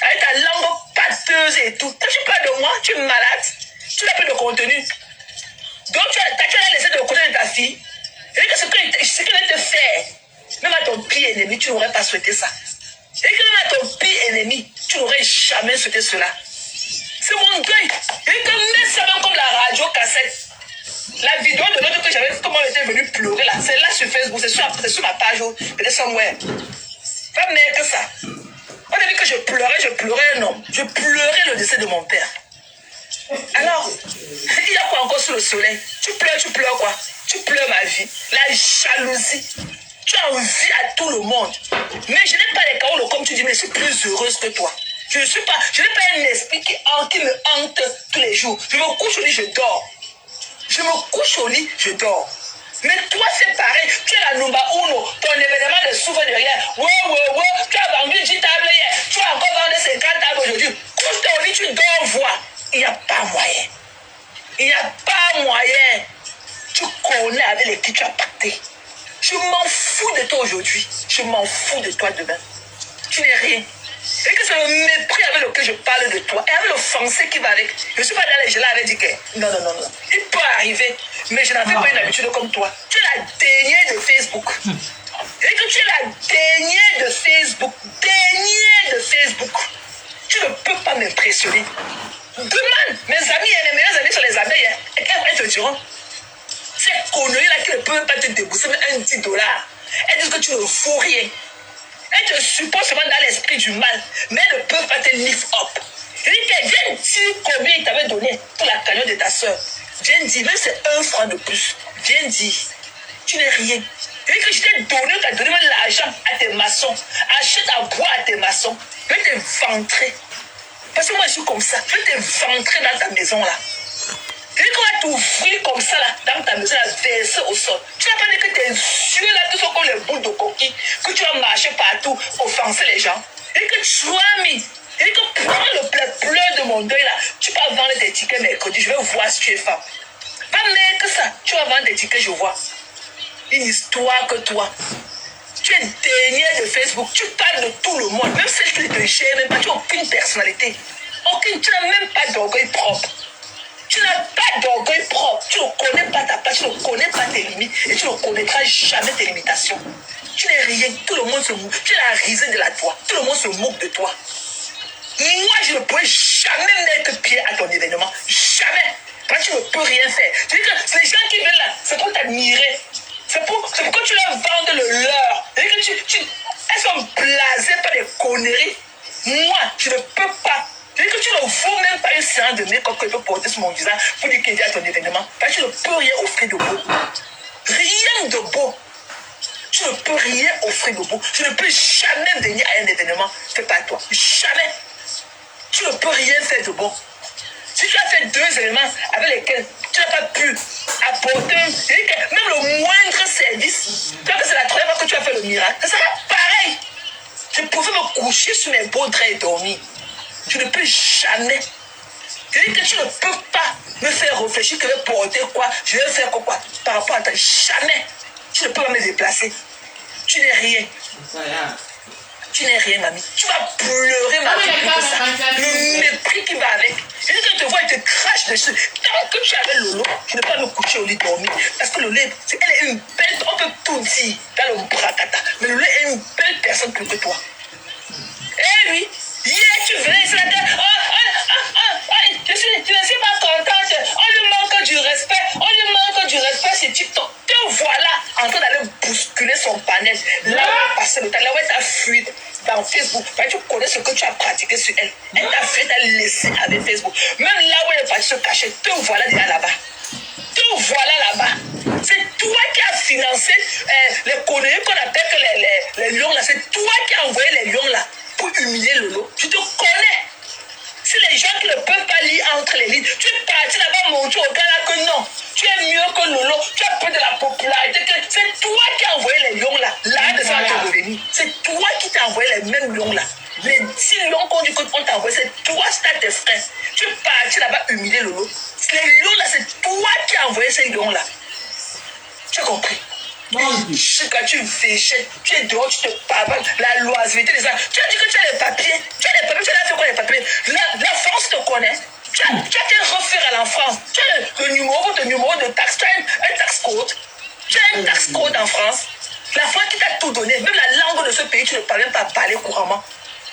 Avec ta langue pâteuse et tout. Quand tu parles de moi, tu es malade. Tu n'as plus de contenu. Donc tu as laissé de côté de ta fille. Et que ce qu'elle te fait, même à ton pire ennemi, tu n'aurais pas souhaité ça. Et que même à ton pire ennemi, tu n'aurais jamais souhaité cela. C'est mon deuil. Et que même ça, même comme la radio cassette. La vidéo de l'autre que j'avais vu, comment elle était venue pleurer là, c'est là sur Facebook, c'est sur ma page, peut-être somewhere. Pas mieux que ça. On a dit que je pleurais, non. Je pleurais le décès de mon père. Alors, il y a quoi encore sous le soleil? Tu pleures quoi? Tu pleures ma vie. La jalousie. Tu as envie à tout le monde. Mais je n'ai pas les chaos, comme tu dis, mais je suis plus heureuse que toi. Je n'ai pas un esprit qui me hante tous les jours. Je me couche au lit, je dors. Je me couche au lit, je dors. Mais toi, c'est pareil. Tu es la number uno. Ton événement ne souffre de rien. Ouais. Tu as vendu 10 tables hier. Tu as encore vendu 50 tables aujourd'hui. Couche-toi au lit, tu dors voir. Il n'y a pas moyen. Il n'y a pas moyen. Tu connais avec les qui tu as pacté. Je m'en fous de toi aujourd'hui. Je m'en fous de toi demain. Tu n'es rien. Et que c'est le mépris avec lequel je parle de toi. Et avec le français qui va avec. Je ne suis pas dans les gens avec dit que non. Il peut arriver. Mais je n'avais pas une habitude comme toi. Tu es la dernière de Facebook. Et que tu es la dernière de Facebook. Tu ne peux pas m'impressionner. Demande mes amis et les meilleurs amis sur les abeilles. Et elles te diront. Ces conneries-là qui ne peuvent pas te débourser même un $10. Elles disent que tu ne vaux rien. Elles te supposent seulement dans l'esprit du mal, mais elles ne peuvent pas te lift up. Il dit que viens dire combien il t'avait donné pour la cagnotte de ta soeur. Viens dire, même c'est 1 franc de plus. Viens dire, tu n'es rien. Il dit que je t'ai donné, tu as donné même l'argent à tes maçons. Achète à boire à tes maçons. Je vais te ventrer. Parce que moi je suis comme ça. Je vais te ventrer dans ta maison là. Il dit qu'on va t'ouvrir comme ça là, dans ta maison, là, verser au sol. Tu n'as pas dit que tes yeux là, tous sont comme les boules de coquille, que tu vas marcher partout, offenser les gens. Il dit que tu as mis. Il dit que prends le pleur de mon deuil là, tu vas vendre tes tickets mercredi, je vais voir si tu es femme. Pas mieux que ça, tu vas vendre tes tickets, je vois. Une histoire que toi. Tu es dernière de Facebook, tu parles de tout le monde, même celle qui ne te gère même pas, tu n'as aucune personnalité. Tu n'as même pas d'orgueil propre. Tu n'as pas d'orgueil propre. Tu ne connais pas ta part, tu ne connais pas tes limites et tu ne connaîtras jamais tes limitations. Tu n'es rien. Tout le monde se moque. Tu es la risée de la toi. Tout le monde se moque de toi. Moi, je ne pourrais jamais mettre pied à ton événement. Jamais. Parce que tu ne peux rien faire. Tu dis que les gens qui viennent là, c'est pour t'admirer. C'est pour que tu leur vendes le leur. Elles sont blasées par des conneries. Moi, je ne peux pas. Je dis que tu ne vaux même pas une séance de make-up que je peux porter sur mon visage pour dire qu'il y a ton événement. Parce que tu ne peux rien offrir de beau. Rien de beau. Tu ne peux rien offrir de beau. Je ne peux jamais venir à un événement fait par toi. Jamais. Tu tu ne peux rien faire de bon. Si tu as fait 2 éléments avec lesquels tu n'as pas pu apporter, même le moindre service, tu vois que c'est la 3e fois que tu as fait le miracle, ça sera pareil. Je pouvais me coucher sur mes beaux draps et dormir. Tu ne peux jamais. C'est-à-dire que tu ne peux pas me faire réfléchir que je vais porter quoi, je vais faire quoi par rapport à toi. Jamais. Tu ne peux pas me déplacer. Tu n'es rien. Tu n'es rien, mamie. Tu vas pleurer, mamie. Le mépris qui va avec. Et quand je te vois, il te crache dessus. Tant que tu avais Lolo, tu ne peux pas me coucher au lit dormir. Parce que Lolo, elle est une belle, on peut tout dire dans le bracata. Mais Lolo est une belle personne plus que toi. Eh oui, hier tu venais ici, je ne suis pas contente. On lui manque du respect. C'est TikTok. Te voilà en train d'aller bousculer son panel. Là où elle passait le temps, là où elle t'a fui dans Facebook. Tu connais ce que tu as pratiqué sur elle. Elle t'a fait, t'a laissé avec Facebook. Même là où elle est partie se cacher, te voilà déjà là-bas. Te voilà là-bas. C'est toi qui as financé les conneries qu'on appelle que les lions là. C'est toi qui as envoyé les lions là pour humilier Lolo. Tu te connais. Si les gens qui ne peuvent pas lire entre les lignes, tu es parti là-bas montrer au gars là que non, tu es mieux que Lolo, tu as peu de la popularité. C'est toi qui as envoyé les lions là, de faire te revenir. C'est toi qui t'as envoyé les mêmes lions là. Les 10 lions qu'on dit qu'on t'a envoyé, c'est toi, c'est tes frères. Tu es parti là-bas humilier Lolo. Les lions là, c'est toi qui as envoyé ces lions là. Tu as compris? Quand tu végètes, tu es dehors, tu te pavanes, la loisiveté des gens. Tu as dit que tu as les papiers. Tu as fait quoi les papiers? La France te connaît. Tu as qu'un refaire à la France. Tu as le numéro de taxe. Tu as un tax code. Tu as un tax code en France. La France qui t'a tout donné. Même la langue de ce pays, tu ne parles même pas parler couramment.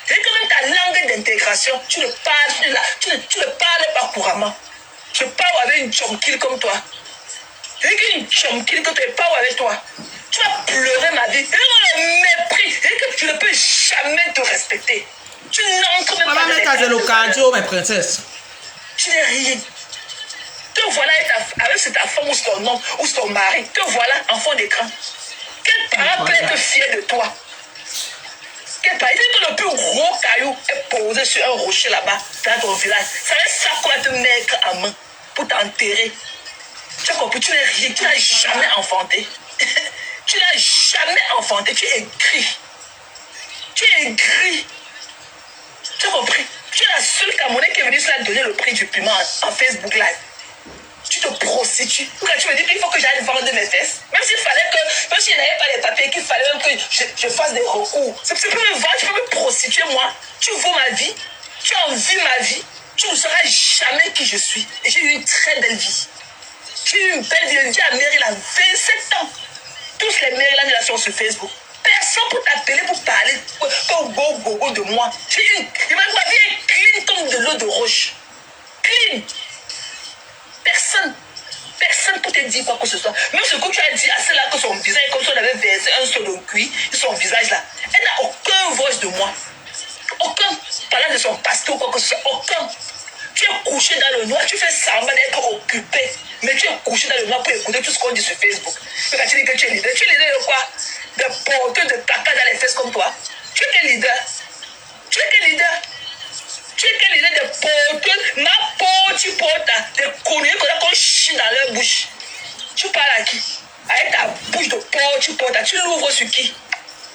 C'est que même ta langue d'intégration, tu ne parles pas couramment. Je parle avec une chomkil comme toi. C'est qu'une chomkil que tu ne parles avec toi. Tu vas pleurer ma vie. C'est le mépris. C'est que tu ne peux jamais te respecter. Tu n'entres même pas dans les
cardio, mes princesses.
Tu n'es rien. Te voilà avec ta femme ou ton homme ou ton mari. Te voilà en fond d'écran. Quel parent peut être fier de toi? Quel parent? Il dit que le plus gros caillou est posé sur un rocher là-bas dans ton village. Ça va être ça qu'on va te mettre en main pour t'enterrer. Tu as compris? Tu n'es rien. Tu n'as jamais enfanté. Tu n'as jamais enfanté. Tu es gris. Tu es gris. Tu as compris? Tu es la seule Camerounaise qui est venue se donner le prix du piment en Facebook Live. Tu te prostitues. Quand tu me dis qu'il faut que j'aille vendre mes fesses, même s'il fallait que, même s'il n'y avait pas les papiers, qu'il fallait même que je fasse des recours. C'est pour me vendre, tu peux me prostituer, moi. Tu vaux ma vie. Tu envies ma vie. Tu ne sauras jamais qui je suis. Et j'ai eu une très belle vie. J'ai eu une belle vie. J'ai dit à Mary, elle a 27 ans. Tous les mères là sont sur Facebook. Personne pour t'appeler, pour parler, pour go de moi. J'ai eu ma vie est clean comme de l'eau de roche. Clean. Personne pour te dire quoi que ce soit. Même ce que tu as dit à celle-là que son visage est comme si on avait versé un seau de cuir, son visage là, elle n'a aucun voice de moi. Aucun. Parlant de son pasteur ou quoi que ce soit, aucun. Tu es couché dans le noir, tu fais semblant d'être occupé. Mais tu es couché dans le noir pour écouter tout ce qu'on dit sur Facebook. Mais quand tu dis que tu es leader de quoi? De porteurs de caca dans les fesses comme toi. Tu es quel leader? Tu es quel leader? Tu es quel leader de porteurs? Ma peau, tu portes des conneries qu'on chie dans leur bouche. Tu parles à qui? Avec ta bouche de porc, tu portes, tu l'ouvres sur qui?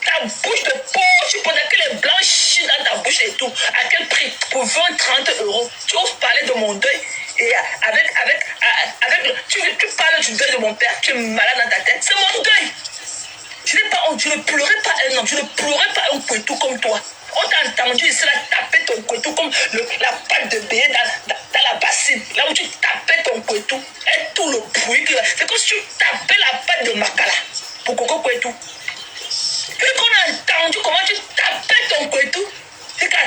Ta bouche de porc, tu portes, que les blancs chient dans ta bouche et tout. À quel prix? Pour 20-30 euros. Tu oses parler de mon deuil. Et tu parles du deuil de mon père, tu es malade dans ta tête. C'est mon deuil. Tu ne pleurais pas un homme, tu ne pleurais pas un couteau comme toi. On t'a entendu ici là taper ton couteau comme la patte de bélier dans la bassine. Là où tu tapais ton couteau. Et tout le bruit. C'est comme si tu tapais la patte de Makala. Pour Coco Couetou. Et qu'on a entendu comment tu tapais ton couteau. Tu as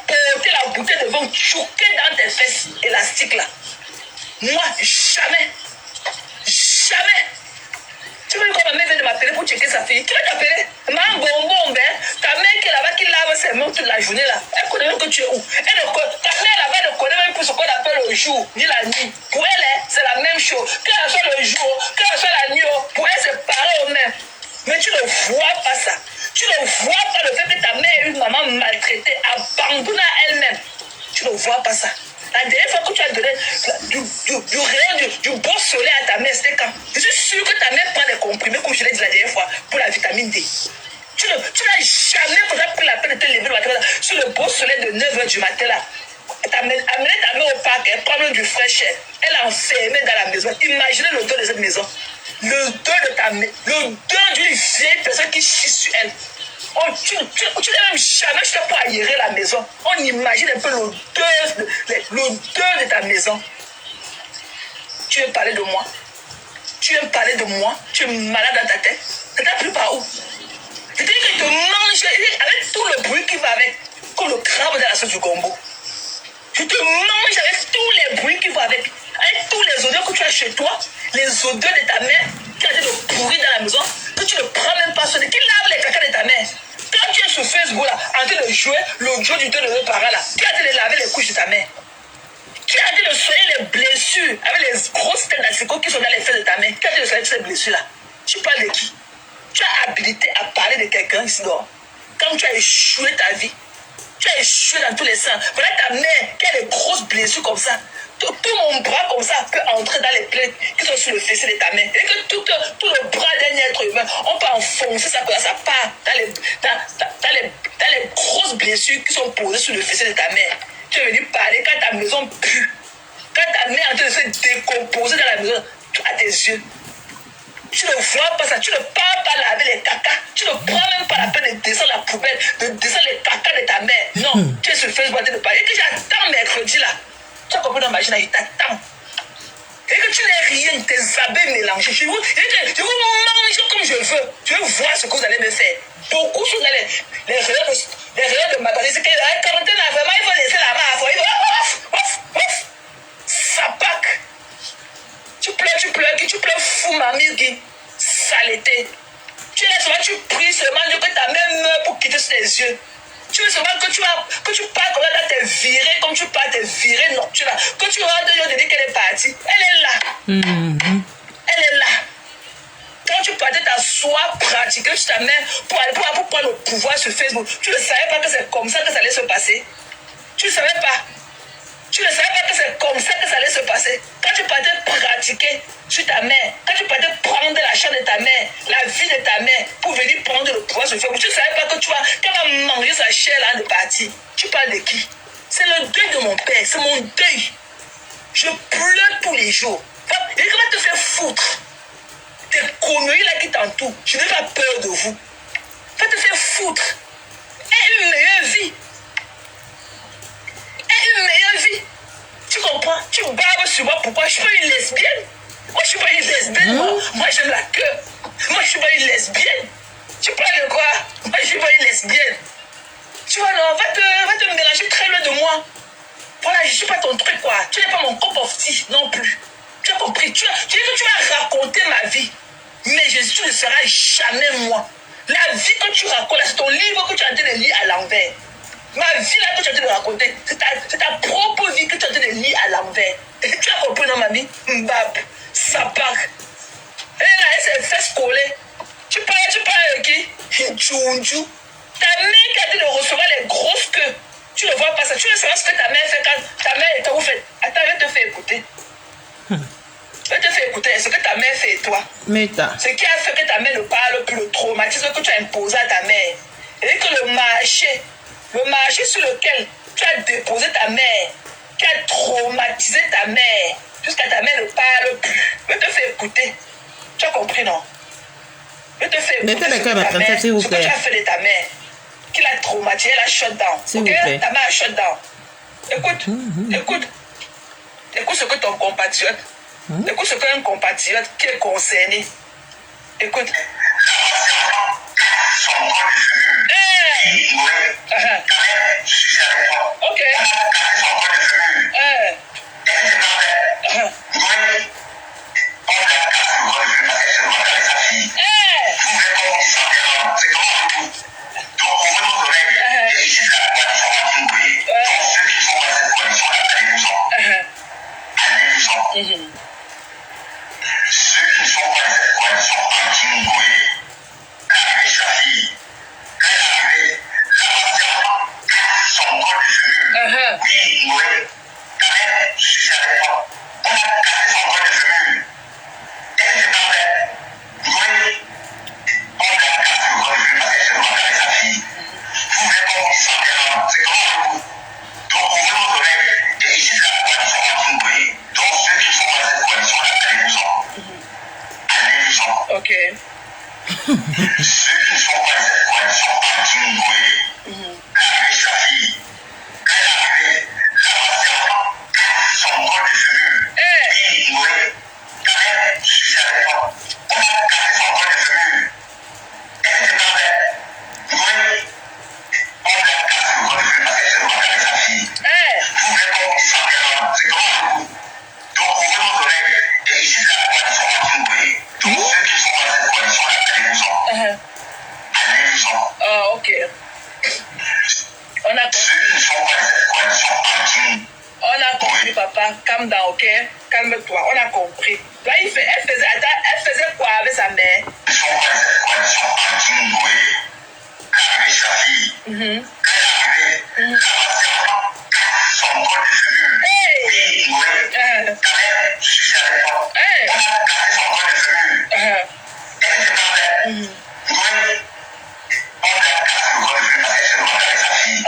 porté la bouteille de vin choquée dans tes fesses élastiques là. Moi, jamais. Jamais. Tu veux que ma mère vienne de m'appeler pour checker sa fille? Qui va t'appeler? Maman bonbon, ta mère qui est là-bas, qui lave ses mains toute la journée là. Elle connaît même que tu es où? Ta mère là-bas ne connaît même plus ce qu'on appelle le jour, ni la nuit. Pour elle, c'est la même chose. Qu'elle soit le jour, qu'elle soit la nuit, pour elle, c'est pareil au même. Mais tu ne vois pas ça. Tu ne vois pas le fait que ta mère est une maman maltraitée, abandonne à elle-même. Tu ne vois pas ça. La dernière fois que tu as donné du rayon, du beau soleil à ta mère, c'était quand? Je suis sûr que ta mère prend des comprimés, comme je l'ai dit la dernière fois, pour la vitamine D. Tu n'as jamais pris la peine de te lever le matin sur le beau soleil de 9h du matin là. Amener ta mère au parc, elle prend du fraîche air. Elle est enfermée dans la maison. Imaginez l'odeur de cette maison. L'odeur de ta mère. L'odeur d'une vieille personne qui chie sur elle. Oh, tu n'as même jamais je pas aérer la maison. On imagine un peu l'odeur de ta maison. Tu veux parler de moi? Tu veux parler de moi? Tu es malade dans ta tête? Tu t'as pris par où? C'est-à-dire que te mange avec tout le bruit qui va avec, comme le crabe dans la sauce du gombo. Tu te manges avec tous les bruits qui vont avec tous les odeurs que tu as chez toi, les odeurs de ta mère qui a été de pourrir dans la maison, que tu ne prends même pas soin de, qui lave les caca de ta mère. Quand tu es sur Facebook là, en train de jouer le jeu du 2 de mes parents là, qui a été de laver les couches de ta mère? Qui a été de soigner les blessures avec les grosses têtes d'assicot qui sont dans les fesses de ta mère? Qui a été de soigner ces blessures là? Tu parles de qui? Tu as habilité à parler de quelqu'un ici dehors. Quand tu as échoué ta vie, tu as échoué dans tous les sens. Voilà ta mère qui a des grosses blessures comme ça. Tout mon bras comme ça peut entrer dans les plaies qui sont sur le fessier de ta mère. Et que tout le bras d'un être humain, on peut enfoncer ça, ça part dans les grosses blessures qui sont posées sur le fessier de ta mère. Tu es venu parler quand ta maison pue. Quand ta mère est en train de se décomposer dans la maison, à tes yeux. Tu ne vois pas ça, tu ne pars pas laver les caca, tu ne prends même pas la peine de descendre la poubelle, de descendre les caca de ta mère. Non, tu es sur Facebook de parler. Et que j'attends mercredi là. Tu as compris dans ma machine, il t'attend. Et que tu n'es rien, tes habits mélangés. Je vous manger comme je veux. Je veux voir ce que vous allez me faire. Beaucoup sont dans les rayons de magasin. C'est que la quarantaine, vraiment, il faut laisser la main à fond. Ça pack. Tu pleures fou, mamie, qui saleté. Tu laisses seulement, tu pries seulement que ta mère meurt pour quitter tes yeux. Tu veux seulement que tu parles comme là, t'es viré, comme tu parles, t'es viré nocturne. Que tu rentres de dire qu'elle est partie. Elle est là. Elle est là. Quand tu partais t'asseoir, pratiquer sur ta mère pour prendre le pouvoir sur Facebook, tu ne savais pas que c'est comme ça que ça allait se passer. Tu ne savais pas. Tu ne savais pas que c'est comme ça que ça allait se passer. Quand tu partais pratiquer sur ta mère, quand tu partais prendre la chair de ta mère, la vie de ta mère, pour venir prendre le pouvoir sur Facebook, tu ne savais pas que qu'elle va manger sa chair là de partir. Tu parles de qui? C'est le deuil de mon père, c'est mon deuil. Je pleure tous les jours. Et comment te faire foutre? Tes conneries là qui t'entourent, je n'ai pas peur de vous. Va te faire foutre. Aie une meilleure vie. Une meilleure vie. Tu comprends? Tu barbes sur moi. Pourquoi? Je suis pas une lesbienne. Moi, je suis pas une lesbienne. Moi j'aime la queue. Moi, je suis pas une lesbienne. Tu parles de quoi? Moi, je suis pas une lesbienne. Tu vois, non, va te mélanger très loin de moi. Voilà, je suis pas ton truc, quoi. Tu n'es pas mon cup of tea non plus. Tu as compris? Tu dis que tu vas raconter ma vie. Mais tu ne seras jamais moi. La vie que tu racontes, c'est ton livre que tu es en train de lire à l'envers. Ma vie là que tu es en train de raconter, c'est ta propre vie que tu es en train de lire à l'envers. Et tu as compris dans ma vie? Mbab, Sapak. Elle là, elle s'est fait scoller. Tu parles avec qui? Djoundjou. Ta mère qui a été de recevoir les grosses queues. Tu ne vois pas ça. Tu ne sais pas ce que ta mère fait quand ta mère est où fait. Attends, je te fais écouter. Je te fais écouter ce que ta mère fait et toi. Ce qui a fait que ta mère ne parle plus, le traumatisme que tu as imposé à ta mère. Et que le marché sur lequel tu as déposé ta mère, qui a traumatisé ta mère, jusqu'à ta mère ne parle plus. Je te fais écouter. Tu as compris, non? Je te fais écouter ce que tu as fait de ta mère, qui l'a traumatisé, elle a shut down. Ok? Ta mère a shut down. Écoute ce que ton compatriote, écoute ce qu'un compatriote qui est concerné. Écoute. Ok.
Ceux qui ne sont pas dans cette coalition anti-Ngoué, avec sa fille, elle est arrivée, la patiente, son col oui, ta mère, je suis avec toi. On a cassé son bras de femelle. Elle n'était pas prête. Oui, on a cassé le bras de femelle parce qu'elle se doit avec sa fille. Vous voulez pas vous sentir, c'est comment vous. Donc, ouvrez vos oreilles. Et ici, c'est la coalition Antingoé. Donc, ceux qui sont dans cette coalition-là, allez-vous-en. Allez-vous-en.
Ok.
Ceux qui sont dans cette coalition Antingoé, avec sa fille, quand elle est arrivée, là-bas, son bras de femelle.
Eh,
Oui, ta mère, je suis avec toi. On a cassé son bras de femelle. Elle n'était pas prête. Oui, on a cassé le bras de femelle parce qu'elle se doit avec sa fille.
eh.
Vous voulez pas vous sentir, c'est comment vous. Donc, ouvrez vos oreilles. Et ici, c'est la coalition Antingoé. Donc, ceux qui sont dans cette coalition-là, allez-vous-en. Allez-vous-en.
Ah, ok. On a,
Ceux qui sont dans cette coalition Antingoé.
on a compris, papa. Calme down, ok? Calme-toi. On a compris. Là, elle faisait quoi avec sa mère?
Ils sont dans cette coalition Antingoé. Avec sa fille. Quand elle est arrivée, là-bas, son bras de femelle.
Hey!
Oui, ta mère, je suis avec toi.
Hey!
On a cassé son bras de femelle. Elle n'était pas prête. Oui, on a cassé le bras de femelle parce qu'elle se doit avec sa fille.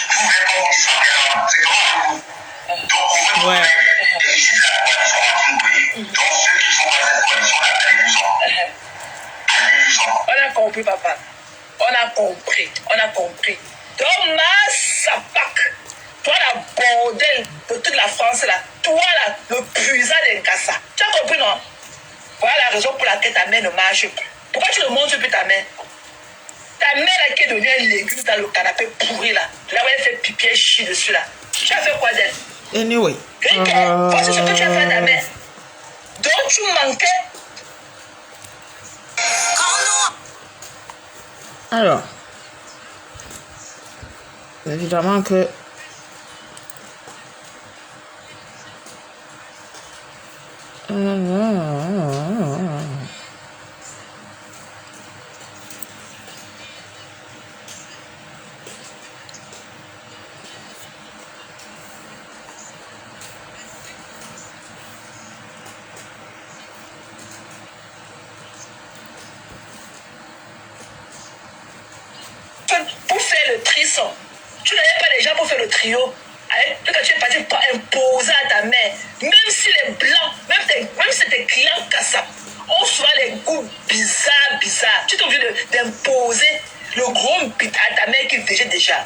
Vous voulez pas vous sentir, c'est comment vous. Donc, ouvrez vos
Ouais.
oreilles. Et ici, c'est la coalition Antingoé. Donc, ceux qui sont dans cette coalition-là, allez-vous-en. Allez-vous-en.
On a compris, papa. On a compris. On a compris. Donc, ma sapac, toi, la bordel de toute la France, là, toi, là, le puissant des Kassa. Tu as compris, non? Voilà la raison pour laquelle ta mère ne marche plus. Pourquoi tu ne montres plus ta mère? Ta mère, là, qui est devenue un légume dans le canapé pourri, là. Là où elle fait pipi et chie dessus, là. Tu as fait quoi d'elle?
Anyway.
Voici ce que tu as fait à ta mère. Donc, tu manquais.
Alors, évidemment que
pour faire le trisson. Tu n'avais pas les gens pour faire le trio. Quand tu es parti pour imposer à ta mère, même si les blancs, même si tes clients Kassa ont souvent les goûts bizarres, tu es obligé d'imposer le gros bit à ta mère qui végète déjà.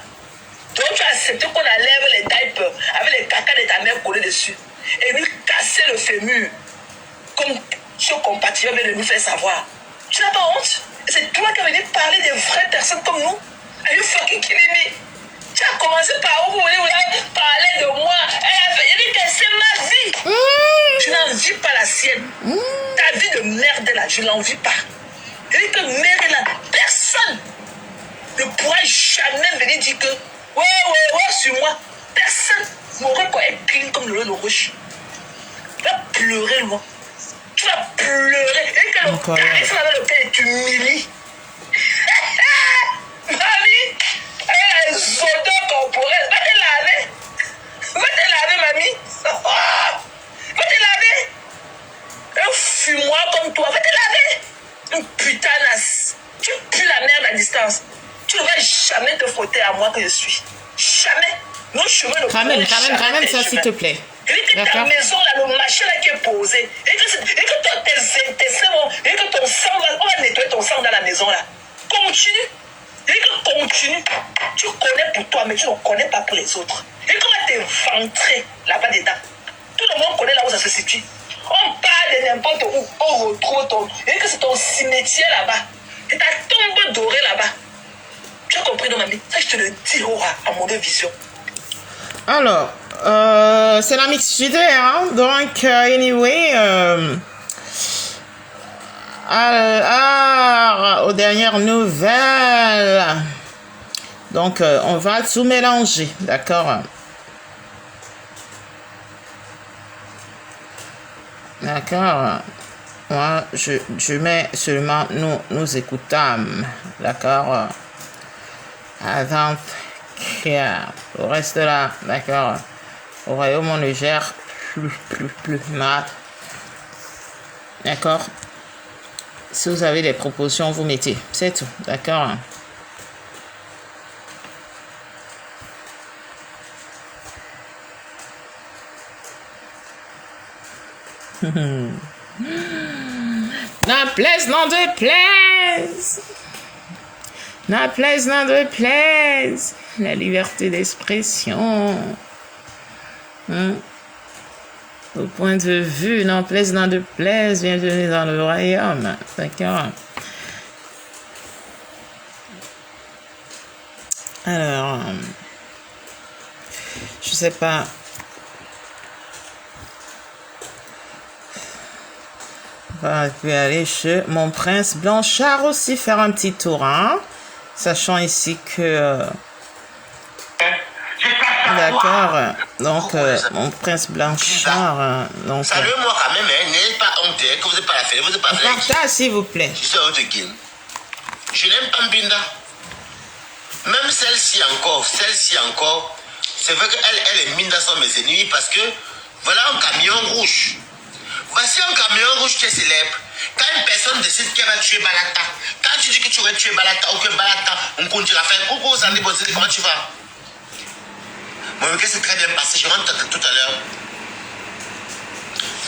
Donc tu as accepté qu'on enlève les diapers avec les caca de ta mère collés dessus et lui casser le fémur comme ce compatriote vient de nous faire savoir. Tu n'as pas honte? Et c'est toi qui es venu parler des vraies personnes comme nous? Are you fucking kidding me? Tu as commencé par où vous voulez parler de moi? Elle dit que c'est ma vie. Je n'en vis pas la sienne. Ta vie de merde là, je n'en vis pas. Elle dit que merde là, personne ne pourra jamais venir dire que ouais, sur moi. Personne m'aurait quoi être clean comme le rouge. Tu vas pleurer loin. Tu vas pleurer. Et que le caresse dans le pays, tu humilies. Mamie, elle a les odeurs corporelles. Va te laver. Va te laver, mamie. Va te laver. Un fumoir comme toi, va te laver. Une putanasse. Tu pues la merde à distance. Tu ne vas jamais te frotter à moi que je suis. Jamais. Nos chemins ne
ramène
jamais
ça s'il te plaît.
Et que ta maison, là, le machin là qui est posé, et que toi, tes seins, et que ton sang, on va nettoyer ton sang dans la maison, là. Continue. Et que continue. Tu connais pour toi, mais tu ne connais pas pour les autres. Et comment t'es ventré là-bas dedans. Tout le monde connaît là où ça se situe. On parle de n'importe où, on retrouve ton... Et que c'est ton cimetière là-bas. Et ta tombe dorée là-bas. Tu as compris, non, mamie? Ça, je te le dis, à mon vision.
Alors, c'est la mixité, hein. Donc, anyway, aux dernières nouvelles. Donc, on va tout mélanger, d'accord? D'accord. Moi, je mets seulement nous écoutons, d'accord? Avant que le reste là, d'accord? Au royaume, on ne gère plus mal. D'accord? Si vous avez des propositions, vous mettez. C'est tout. D'accord? N'en plaise, n'en déplaise. N'en plaise, n'en déplaise. La liberté d'expression. Au point de vue, n'en plaise, n'en déplaise, bienvenue dans le royaume. D'accord. Alors, je sais pas. On va aller chez mon prince Blanchard aussi faire un petit tour, hein? Sachant ici que... D'accord, donc mon prince Blanchard, donc...
Saluez-moi quand même, hein. N'ayez pas honte, hein, que vous n'avez pas la fait, vous n'avez pas fait.
Partage, s'il vous plaît.
Je suis de game. Je n'aime pas Mbinda. Même celle-ci encore, c'est vrai qu'elle et Mbinda sont mes ennemis parce que voilà un camion rouge. Voici un camion rouge qui est célèbre. Quand une personne décide qu'elle va tuer Balata, quand tu dis que tu aurais tué Balata ou que Balata, on continue à faire coucou, ça dépend de comment tu vas. Mon week-end s'est très bien passé, je rentre tout à l'heure.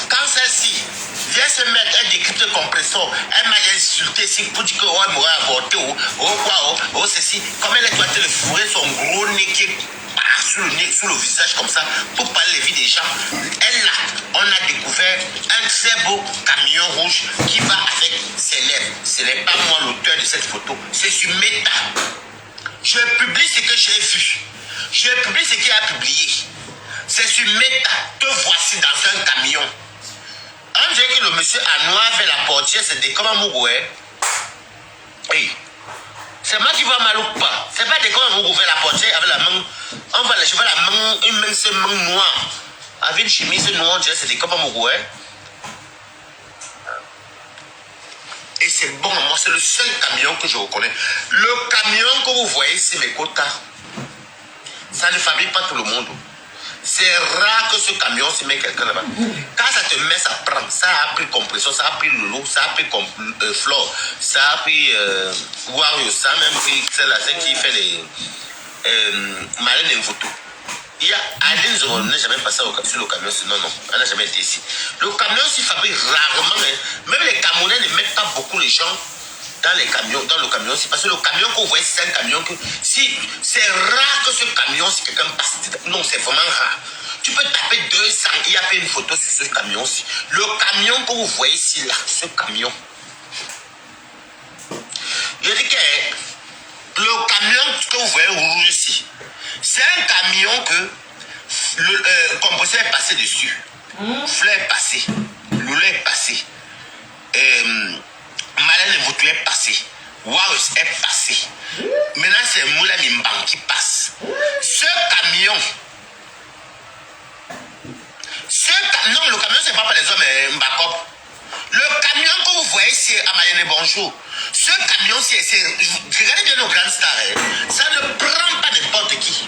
Quand celle-ci vient se mettre un décrypte compresseur, elle m'a insulté ici pour dire qu'elle m'aurait avorté, ou ceci, comme elle a été le fourrer son gros nez qui part sous le nez, sous le visage comme ça, pour parler les vies des gens. Elle là, on a découvert un très beau camion rouge qui va avec ses lèvres. Ce n'est pas moi l'auteur de cette photo, c'est sur Meta. Je publie ce que j'ai vu. Je publie ce qu'il a publié. C'est sur Meta. Te voici dans un camion. On dirait que le monsieur à noir avec la portière, c'est comme un Mougoué. Oui. C'est moi qui vois mal ou pas. C'est pas des comme un Mougoué la portière avec la main. Je vois la main, une main, c'est main noire. Avec une chemise noire, on dirait que c'est comme un Mougoué. Et c'est bon, moi, c'est le seul camion que je reconnais. Le camion que vous voyez, c'est mes quotas. Ça ne fabrique pas tout le monde. C'est rare que ce camion se met quelqu'un là-bas. Quand ça te met, ça prend. Ça a pris compression, ça a pris Lolo, ça a pris Flore, ça a pris Wario, ça a même pris celle-là, celle qui fait les Marine Mvuto. Il y a Aline Zoro, n'est jamais passé sur le camion, non, elle n'a jamais été ici. Le camion s'y fabrique rarement, hein. Même les Camerounais ne mettent pas beaucoup les gens dans les camions, dans le camion, c'est parce que le camion que vous voyez, c'est un camion que si c'est rare que ce camion, si quelqu'un passe, non, c'est vraiment rare. Tu peux taper 200, il y a fait une photo sur ce camion-ci. Le camion que vous voyez ici, là, ce camion. Je dis que le camion que vous voyez rouge ici, c'est un camion que le compresseur est passé dessus. Fleur est passé, Lolo est passé. Malène Mvuto est passé. Waus est passé. Maintenant, c'est Moula Nimbang qui passe. Ce camion. Non, le camion, c'est pas pour les hommes Mbakop. Le camion que vous voyez, c'est à Mayenne Bonjour. Ce camion, regardez bien nos grandes stars. Ça ne prend pas n'importe qui.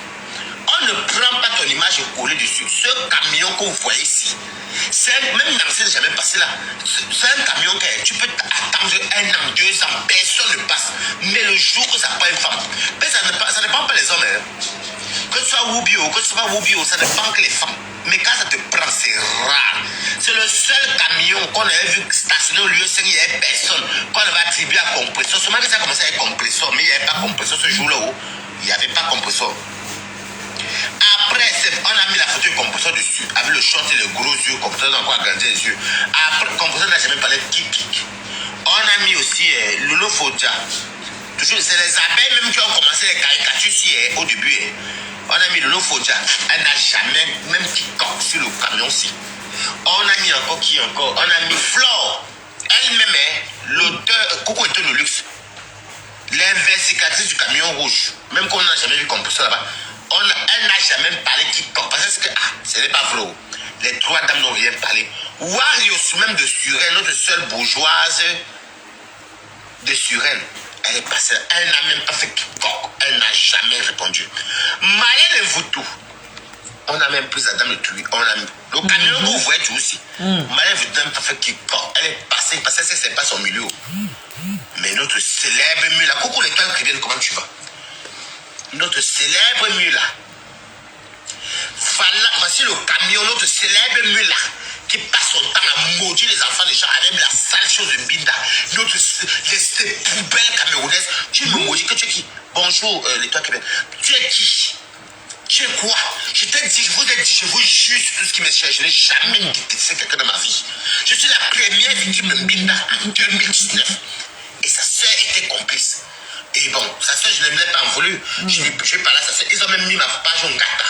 On ne prend pas ton image collée dessus. Ce camion que vous voyez ici, même Nancy n'est jamais passé là. C'est un camion que tu peux attendre 1 an, 2 ans, personne ne passe. Mais le jour que ça prend une femme, ça ne dépend pas les hommes. Que ce soit Wubio, que ce soit Wubio, ça dépend que les femmes. Mais quand ça te prend, c'est rare. C'est le seul camion qu'on avait vu stationner au lieu 5, il n'y avait personne. Qu'on avait attribué à compresseur. Seulement que ça a commencé avec compresseur, mais il n'y avait pas compresseur ce jour-là où il n'y avait pas compresseur. Après, on a mis la photo du compresseur dessus, avec le short et les gros yeux, compresseur encore agrandi les yeux. Après, le compresseur n'a jamais parlé de kick. On a mis aussi Lolo Fodja. C'est les abeilles même qui ont commencé les caricatures ici au début. On a mis Lolo Fodja. Elle n'a jamais, même kick sur le camion-ci. On a mis encore qui encore? On a mis Flore. Elle-même, l'auteur, Coucou était le luxe. L'investigatrice du camion rouge. Même qu'on n'a jamais vu compresseur là-bas. Elle n'a jamais parlé kick-off parce que ce n'est pas vrai. Les 3 dames n'ont rien parlé. Warios, même de Suren, notre seule bourgeoise de Suren, elle est passée. Elle n'a même pas fait kick-off. Elle n'a jamais répondu. Malène Mvuto, on a même pris la dame de truie. Le camion que vous voyez tout aussi. Madame Vidam fait qui elle est passée parce que c'est pas son milieu. Mais notre célèbre mule, la coucou l'étoile qui vient, comment tu vas? Notre célèbre mule là. Voici le camion, notre célèbre mule là, qui passe son temps à maudire les enfants des gens avec la sale chose de Binda. Les poubelles camerounaises. Tu me maudis que tu es qui? Bonjour, l'étoile qui vient. Tu es qui? Tu es quoi? Je t'ai dit, je vous ai dit, je vous jure sur tout ce qui me cherche. Je n'ai jamais détesté quelqu'un dans ma vie. Je suis la première victime de Binda en 2019. Et sa soeur était complice. Et bon, sa soeur, je ne l'ai pas en voulu. Je vais parler à sa soeur. Ils ont même mis ma page en gata.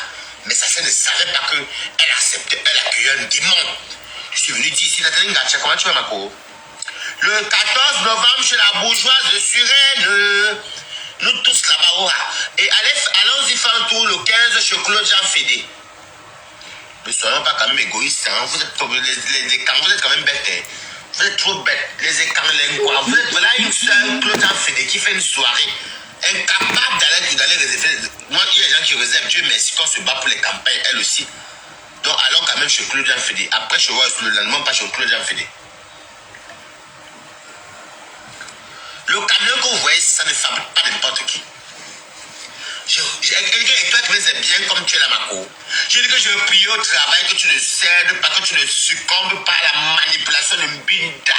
Mais sa soeur ne savait pas qu'elle acceptait, elle accueillait un démon. Je suis venu dire ici, Nathalie Ngatia, comment tu vas, ma co? Le 14 novembre, chez la bourgeoise de Suresnes, nous tous là-bas. Et allons-y faire un tour le 15 chez Claude Jean Fédé. Ne soyons pas quand même égoïstes. Hein. Vous êtes quand même bêtes. Hein. Vous êtes trop bêtes. Les écanlins, vous êtes voilà une seule Claude Jean Fédé qui fait une soirée. Incapable d'aller réserver. Moi, il y a des gens qui réservent. Dieu merci qu'on se bat pour les campagnes, elle aussi. Donc, allons quand même chez Claude Jean Fédé. Après, je vois le lendemain, pas chez Claude Jean Fédé. Le camion que vous voyez, ça ne fabrique pas n'importe qui. Et toi, tu es bien comme tu es là, ma cour. Je dis que je veux prier au travail, que tu ne cèdes pas, que tu ne succombes pas à la manipulation de Binda.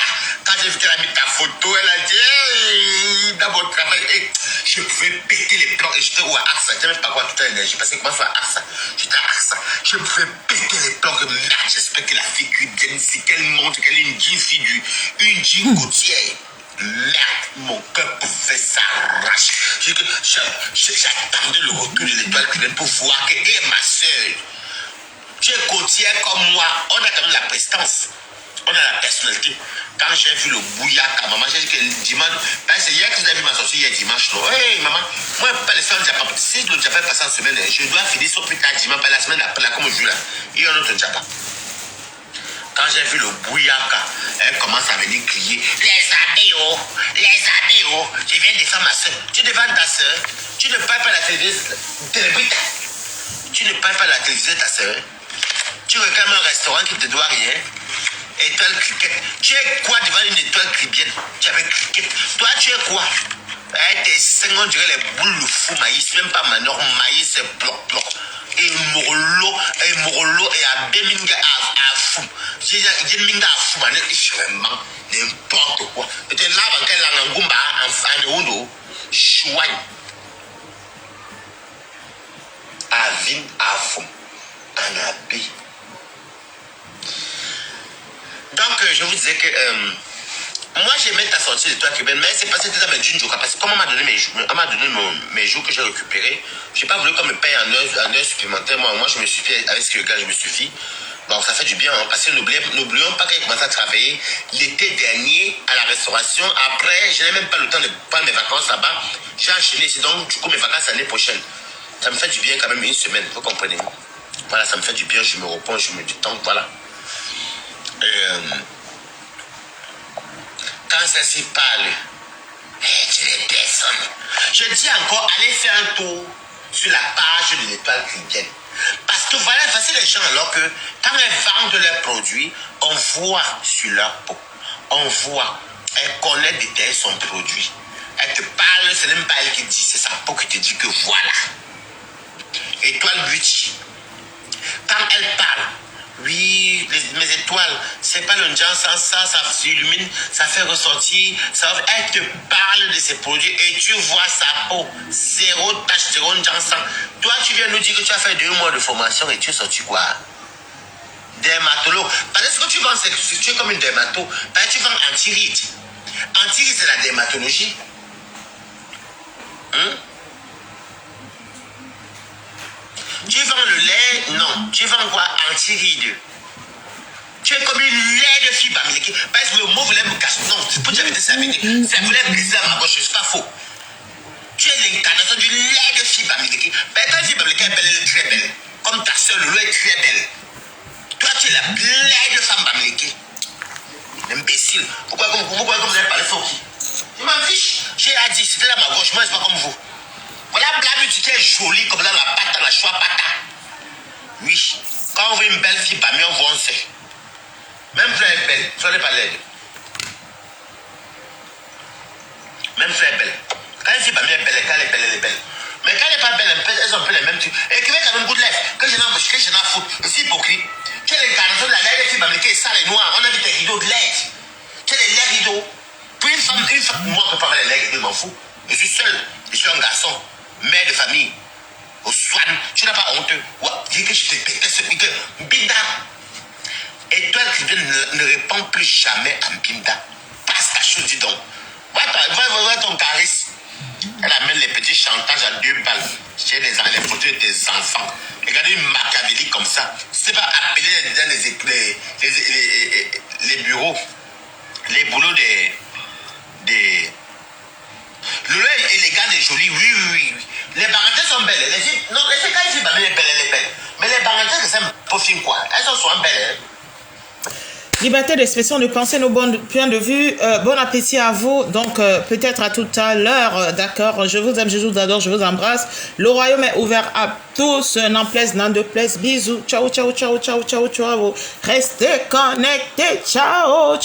Quand j'ai vu qu'elle a mis ta photo, elle a dit hey, dans mon travail, hey, je pouvais péter les plombs. Et j'étais où à AXA, je ne sais même pas quoi toute l'énergie. Parce que comment faire à AXA? J'étais à AXA. Je pouvais péter les plombs. Merde, j'espère que la fille cuit bien ici, qu'elle montre qu'elle est une jean fille, une jean côtière. Merde, mon cœur pouvait s'arracher. J'attendais le retour de l'étoile qui vient pour voir que, hé, ma soeur, tu es côtière comme moi, on a quand même la prestance, on a la personnalité. Quand j'ai vu le bouillard, maman, j'ai dit que le dimanche, parce que hier que vous avez vu ma sortie, hier dimanche, non, hé, maman, moi, je ne peux pas le faire au Japon. Si le Japon est passé en semaine, je dois finir son plus tard dimanche, pas la semaine après, là, comme je dis là, il y a un autre Japon. Quand j'ai vu le bouillaka, elle commence à venir crier les abeilles, je viens défendre ma soeur. Tu défends ta soeur, tu ne parles pas la télévision, tu ne parles pas la télévision de ta soeur, tu réclames un restaurant qui ne te doit rien, étoile cricket. Tu es quoi devant une étoile cribienne? Tu avais cricket. Toi, tu es quoi? Tes seins, on dirait les boules de fou maïs, même pas manor, maïs, c'est bloc. Et Morolo et à Beminga à fou. J'ai minga à fou, vraiment n'importe quoi. Et là, quand elle a un gumba, en Undo, chouagne. À vin à fou, en habit. Donc, je vous disais que. Moi, j'aimais ta sortie de toi, Québec, mais c'est passé dans mes jours. Parce que comme on m'a donné mes jours que j'ai récupérés, je n'ai pas voulu qu'on me paye en heure supplémentaire. Moi, je me suis fait, avec ce que le gars, je me suis fait. Bon, ça fait du bien, hein, parce que n'oublions pas qu'il a commencé à travailler l'été dernier à la restauration. Après, je n'ai même pas le temps de prendre mes vacances là-bas. J'ai enchaîné ici, donc du coup, mes vacances l'année prochaine. Ça me fait du bien quand même une semaine, vous comprenez? Voilà, ça me fait du bien, je me repose, je me dis temps, voilà. Quand ça s'y parle, tu n'es personne. Je dis encore, allez faire un tour sur la page de l'étoile chrétienne. Parce que voilà, voici les gens, alors que quand elles vendent leurs produits, on voit sur leur peau. On voit, elles connaissent détailler son produit. Elle te parle, c'est même pas elle qui dit, c'est sa peau qui te dit que voilà. Étoile Beauty. Quand elle parle, oui, mes étoiles, c'est pas le genre sans ça, ça s'illumine, ça fait ressortir, elle te parle de ses produits et tu vois sa peau, zéro tache, zéro genre sans. Toi, tu viens nous dire que tu as fait 2 mois de formation et tu es sorti quoi? Dermatologue. Parce que tu vends, tu es comme une dermato, parce que tu vends anti-ride. Anti-ride, c'est la dermatologie. Tu vends le lait? Non. Tu vends quoi? Anti-ride. Tu es comme une lait de fibre américaine. Parce que le mot voulait me casser. Non, c'est pour dire que ça voulait briser à ma gauche. C'est pas faux. Tu es l'incarnation du lait de fibre américaine. Mais ta fibre américaine est belle, elle est très belle. Comme ta soeur, le lait est très belle. Toi, tu es la lait de femme américaine. Imbécile. Pourquoi vous avez parlé faux qui? Je m'en fiche. J'ai dit, c'était là ma gauche. Moi, c'est pas comme vous. Voilà la beauty qui est jolie comme dans la pâte, dans la choix pata. Oui. Quand on veut une belle fille, parmi on voit, on sait. Même Fleur est belle, Fleur n'est pas laide. Même Fleur est belle. Quand une fille parmi est belle, quand elle est belle, elle est belle. Mais quand elle n'est pas belle, elles ont un peu les mêmes trucs. Et qui veut quand même goût de lèvres, que je n'en fous, c'est hypocrite. Tu as l'incarnation de la laide, les filles parmi qui est sale et noire, on a vu tes rideaux de laide. Tu as les lèvres rideaux. Puis une femme, moi je peux pas avoir les lèvres rideaux, je m'en fous. Je suis seul, je suis un garçon, mère de famille. Au soin, tu n'as pas honteux. Dis que je te déteste, que Binda. Et toi qui viens ne réponds plus jamais à Binda. Passe ta chose, dis donc. Vois ton charisme. Elle amène les petits chantages à 2 balles chez les photos de tes enfants. Regardez une machiavélique comme ça. C'est pas appeler les bureaux, les boulots des Lola est élégante et jolie, oui. Les parenthèses sont belles. Les filles, non, les filles, quand les filles, elle est belle. Mais les parenthèses, c'est un peu film, quoi. Elles sont souvent belles.
Liberté d'expression, de penser nos bons points de vue. Bon appétit à vous. Donc, peut-être à tout à l'heure. D'accord. Je vous aime, je vous adore, je vous embrasse. Le royaume est ouvert à tous. N'en plaise, n'en déplaise. Bisous. Ciao. Restez connectés. Ciao.